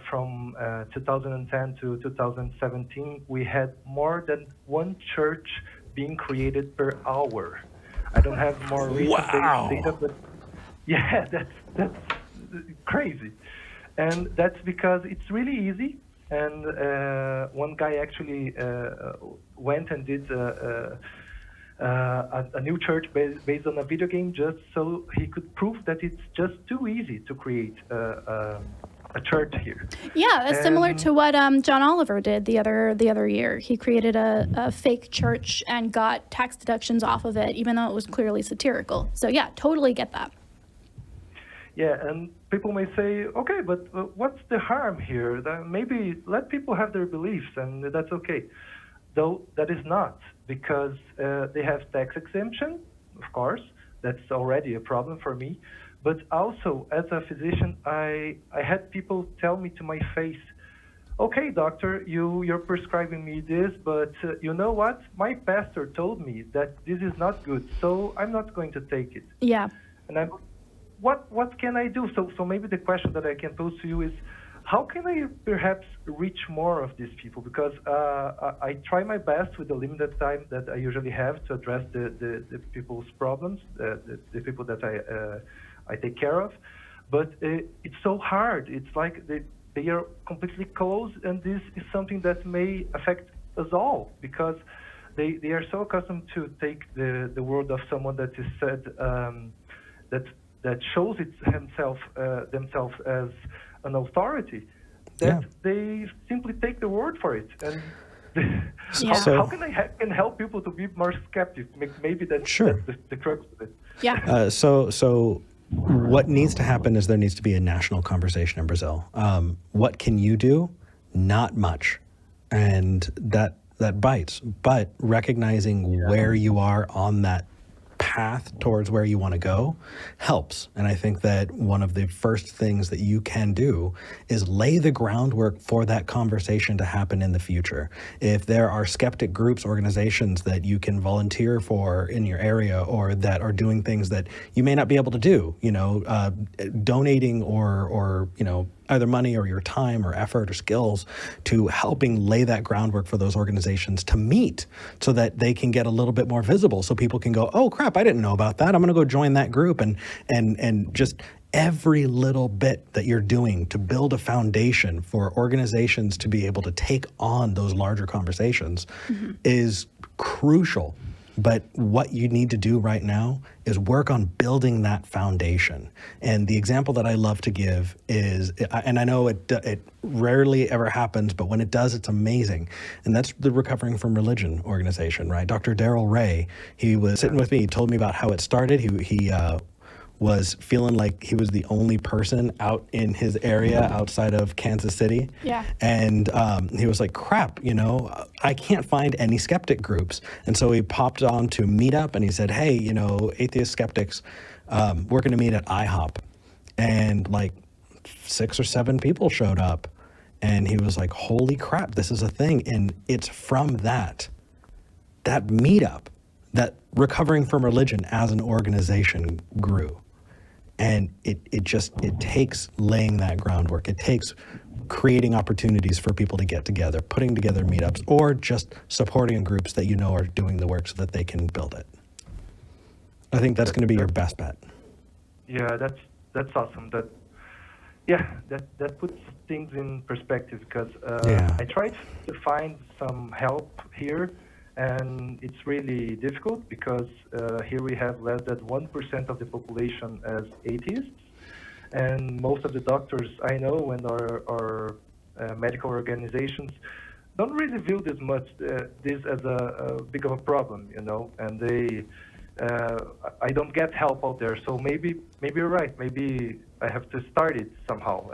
from 2010 to 2017, we had more than one church being created per hour. I don't have more recent data, but yeah, that's crazy. And that's because it's really easy. And one guy actually went and did a new church based on a video game just so he could prove that it's just too easy to create a church here. Yeah, it's similar to what John Oliver did the other year. He created a fake church and got tax deductions off of it, even though it was clearly satirical. So yeah, totally get that. Yeah, and people may say, okay, but what's the harm here? Maybe let people have their beliefs, and that's okay. Though that is not, because they have tax exemption, of course. That's already a problem for me. But also, as a physician, I had people tell me to my face, okay, doctor, you're prescribing me this, but you know what? My pastor told me that this is not good, so I'm not going to take it. Yeah. And what can I do? So maybe the question that I can pose to you is, how can I perhaps reach more of these people? Because I try my best with the limited time that I usually have to address the people's problems, the people that I take care of. But it's so hard. It's like they are completely closed, and this is something that may affect us all, because they are so accustomed to take the word of someone that is said, that shows themselves as an authority, that they simply take the word for it. And how can I can help people to be more skeptic? Maybe that's the crux of it. Yeah. So what needs to happen is there needs to be a national conversation in Brazil. What can you do? Not much. And that bites. But recognizing where you are on that path towards where you want to go helps. And I think that one of the first things that you can do is lay the groundwork for that conversation to happen in the future. If there are skeptic groups, organizations that you can volunteer for in your area, or that are doing things that you may not be able to do, donating or either money or your time or effort or skills to helping lay that groundwork for those organizations to meet, so that they can get a little bit more visible, so people can go, oh crap, I didn't know about that. I'm going to go join that group. And just every little bit that you're doing to build a foundation for organizations to be able to take on those larger conversations is crucial. But what you need to do right now is work on building that foundation. And the example that I love to give is, and I know it rarely ever happens, but when it does, it's amazing. And that's the Recovering from Religion organization, right? Dr. Darrell Ray, he was sitting with me. He told me about how it started. He was feeling like he was the only person out in his area outside of Kansas City. Yeah. And he was like, crap, I can't find any skeptic groups. And so he popped on to Meetup and he said, hey, atheist skeptics, we're going to meet at IHOP. And like 6 or 7 people showed up. And he was like, holy crap, this is a thing. And it's from that meetup that Recovering from Religion as an organization grew. And it takes laying that groundwork. It takes creating opportunities for people to get together, putting together meetups, or just supporting groups that are doing the work so that they can build it. I think that's going to be your best bet. Yeah, that's awesome. That puts things in perspective, because I tried to find some help here. And it's really difficult, because here we have less than 1% of the population as atheists. And most of the doctors I know and our medical organizations don't really view this as a big of a problem, and I don't get help out there. So maybe you're right. Maybe I have to start it somehow.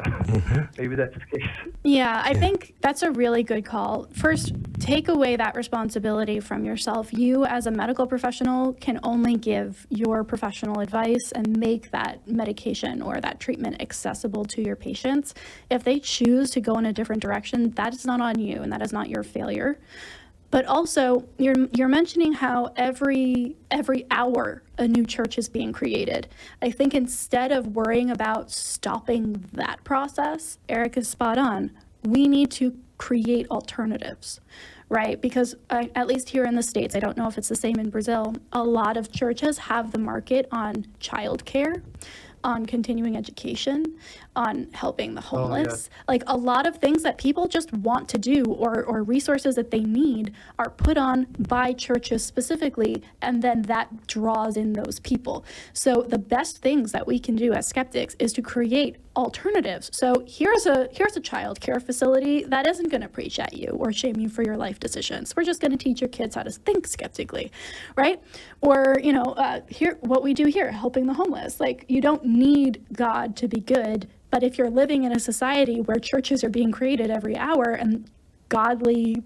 Maybe that's the case. Yeah, I think that's a really good call. First, take away that responsibility from yourself. You, as a medical professional, can only give your professional advice and make that medication or that treatment accessible to your patients. If they choose to go in a different direction, that is not on you, and that is not your failure. But also, you're mentioning how every hour a new church is being created. I think instead of worrying about stopping that process, Eric is spot on. We need to create alternatives, right? Because at least here in the States, I don't know if it's the same in Brazil, a lot of churches have the market on childcare, on continuing education, on helping the homeless. Like a lot of things that people just want to do or resources that they need are put on by churches specifically, and then that draws in those people. So the best things that we can do as skeptics is to create alternatives. So here's a child care facility that isn't going to preach at you or shame you for your life decisions. We're just going to teach your kids how to think skeptically, right? Or, here, what we do here, helping the homeless. Like, you don't need God to be good, but if you're living in a society where churches are being created every hour and godly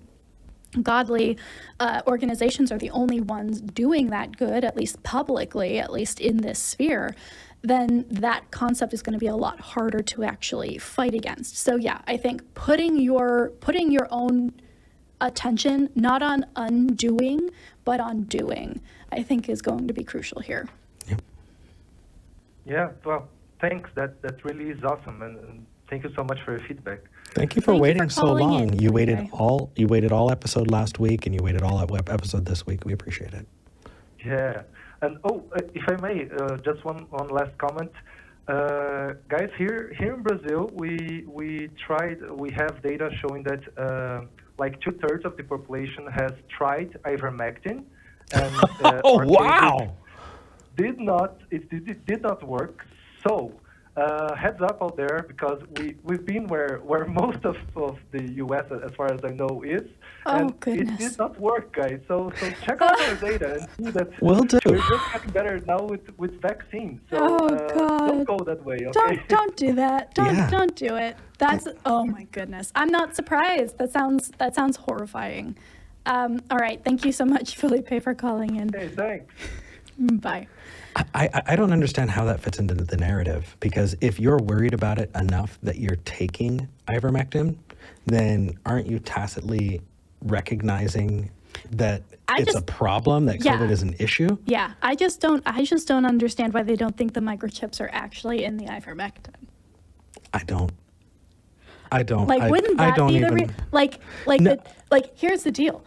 organizations are the only ones doing that good, at least publicly, at least in this sphere, then that concept is going to be a lot harder to actually fight against. So yeah, I think putting your own attention not on undoing, but on doing, I think is going to be crucial here. Yep. Yeah, well, thanks. That really is awesome, and thank you so much for your feedback. Thank you for waiting so calling long. in, You Felipe. waited all episode last week, and you waited all episode this week. We appreciate it. Yeah, and if I may, just one last comment, guys. Here in Brazil, we have data showing that like 2/3 of the population has tried ivermectin, and Oh wow! It did not work. So heads up out there, because we've been where most of the U.S. as far as I know is. Oh, and goodness. It did not work, guys. So check out our data and see that Will do. we're just getting better now with vaccines. So Oh, God. don't go that way, okay? Don't do that. Yeah. Don't do it. That's oh my goodness. I'm not surprised. That sounds horrifying. All right. Thank you so much, Felipe, for calling in. Hey, thanks. Bye. I don't understand how that fits into the narrative, because if you're worried about it enough that you're taking ivermectin, then aren't you tacitly recognizing that it's a problem, that COVID is an issue? Yeah, I just don't understand why they don't think the microchips are actually in the ivermectin. I don't. Like, wouldn't that be the here's the deal.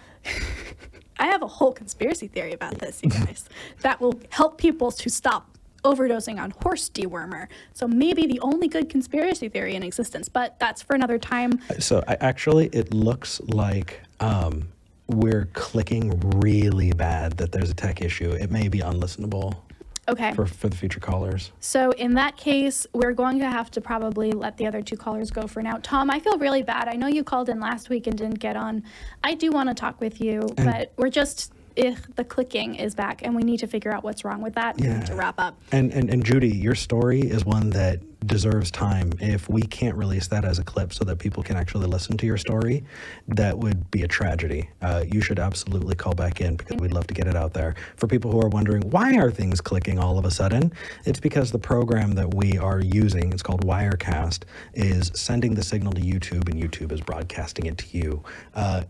I have a whole conspiracy theory about this, you guys, that will help people to stop overdosing on horse dewormer. So maybe the only good conspiracy theory in existence, but that's for another time. So it looks like we're clicking really bad, that there's a tech issue. It may be unlistenable. Okay. For the future callers. So in that case, we're going to have to probably let the other two callers go for now. Tom, I feel really bad. I know you called in last week and didn't get on. I do want to talk with you, but we're just, the clicking is back, and we need to figure out what's wrong with that. We need to wrap up. And Judy, your story is one that deserves time. If we can't release that as a clip so that people can actually listen to your story, that would be a tragedy. You should absolutely call back in, because we'd love to get it out there. For people who are wondering, why are things clicking all of a sudden? It's because the program that we are using, it's called Wirecast, is sending the signal to YouTube, and YouTube is broadcasting it to you.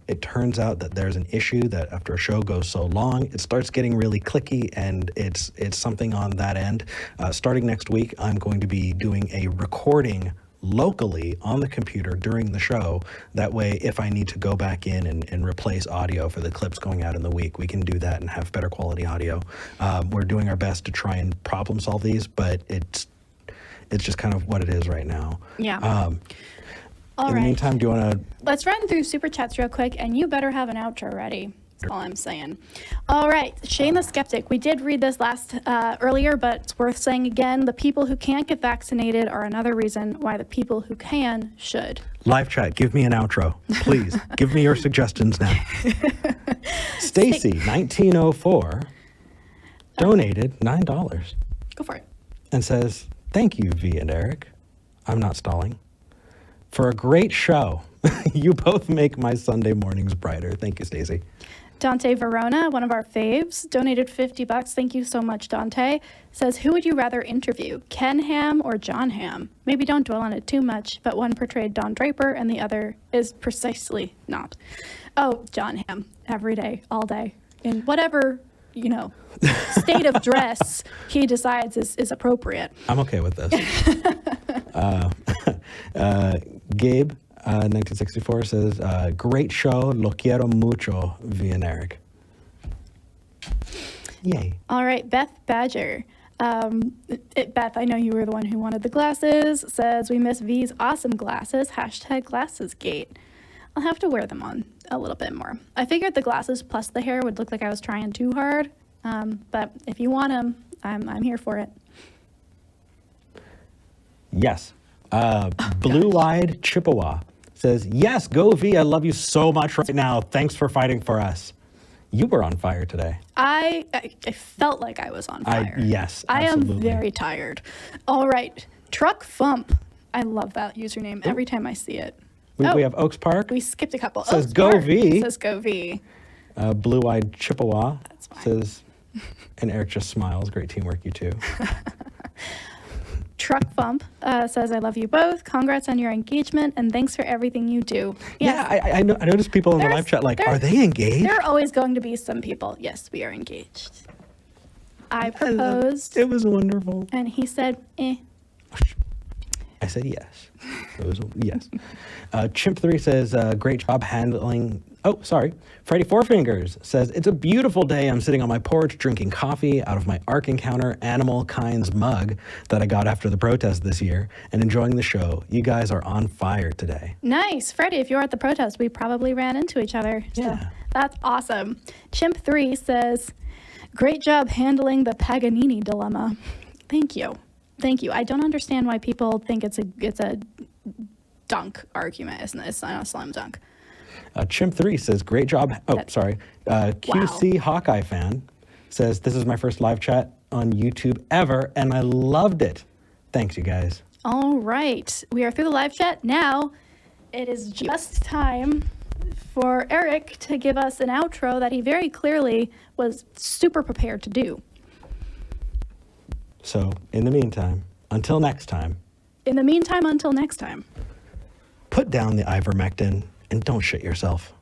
It turns out that there's an issue that after a show goes so long, it starts getting really clicky, and it's something on that end. Starting next week, I'm going to be doing a recording locally on the computer during the show. That way, if I need to go back in and replace audio for the clips going out in the week, we can do that and have better quality audio. We're doing our best to try and problem solve these, but it's just kind of what it is right now. Yeah. In the meantime, do you want to... Let's run through Super Chats real quick, and you better have an outro ready. That's all I'm saying. All right, Shane the Skeptic. We did read this earlier, but it's worth saying again. The people who can't get vaccinated are another reason why the people who can should. Live chat, give me an outro, please. Give me your suggestions now. Stacy, 1904, donated $9. Go for it. And says, thank you, V and Eric. I'm not stalling. For a great show. You both make my Sunday mornings brighter. Thank you, Stacy. Dante Verona, one of our faves, donated $50. Thank you so much, Dante. Says, who would you rather interview, Ken Ham or John Ham? Maybe don't dwell on it too much, but one portrayed Don Draper and the other is precisely not. Oh, John Ham, every day, all day, in whatever, state of dress he decides is appropriate. I'm okay with this. Gabe, 1964 says, great show, lo quiero mucho, Vianeric. Yay. All right, Beth Badger. Beth, I know you were the one who wanted the glasses. Says, we miss V's awesome glasses. #GlassesGate. I'll have to wear them on a little bit more. I figured the glasses plus the hair would look like I was trying too hard. But if you want them, I'm here for it. Yes. Blue-eyed Chippewa says, yes, go V. I love you so much right now. Thanks for fighting for us. You were on fire today. I felt like I was on fire. Yes, I absolutely. am very tired. All right. Truck Fump. I love that username every time I see it. We have Oaks Park. We skipped a couple. Says Oaks go Park V. Says go V. Blue-eyed Chippewa That's fine. says, and Eric just smiles. Great teamwork, you two. Truck Bump says, I love you both. Congrats on your engagement, and thanks for everything you do. Yes. Yeah, I noticed people in the live chat like, are they engaged? There are always going to be some people. Yes, we are engaged. I proposed. It was wonderful. And he said, eh. I said yes. It was yes. Chimp3 says, great job handling. Oh, sorry. Freddy Four Fingers says, it's a beautiful day. I'm sitting on my porch drinking coffee out of my Ark Encounter Animal Kinds mug that I got after the protest this year and enjoying the show. You guys are on fire today. Nice. Freddie, if you were at the protest, we probably ran into each other. Yeah. So that's awesome. Chimp3 says, great job handling the Paganini dilemma. Thank you. Thank you. I don't understand why people think it's a dunk argument. It's not a slam dunk. Chimp3 says, great job. QC Hawkeye fan says, this is my first live chat on YouTube ever, and I loved it. Thanks, you guys. All right. We are through the live chat. Now it is just time for Eric to give us an outro that he very clearly was super prepared to do. So, in the meantime, until next time. In the meantime, until next time. Put down the ivermectin and don't shit yourself.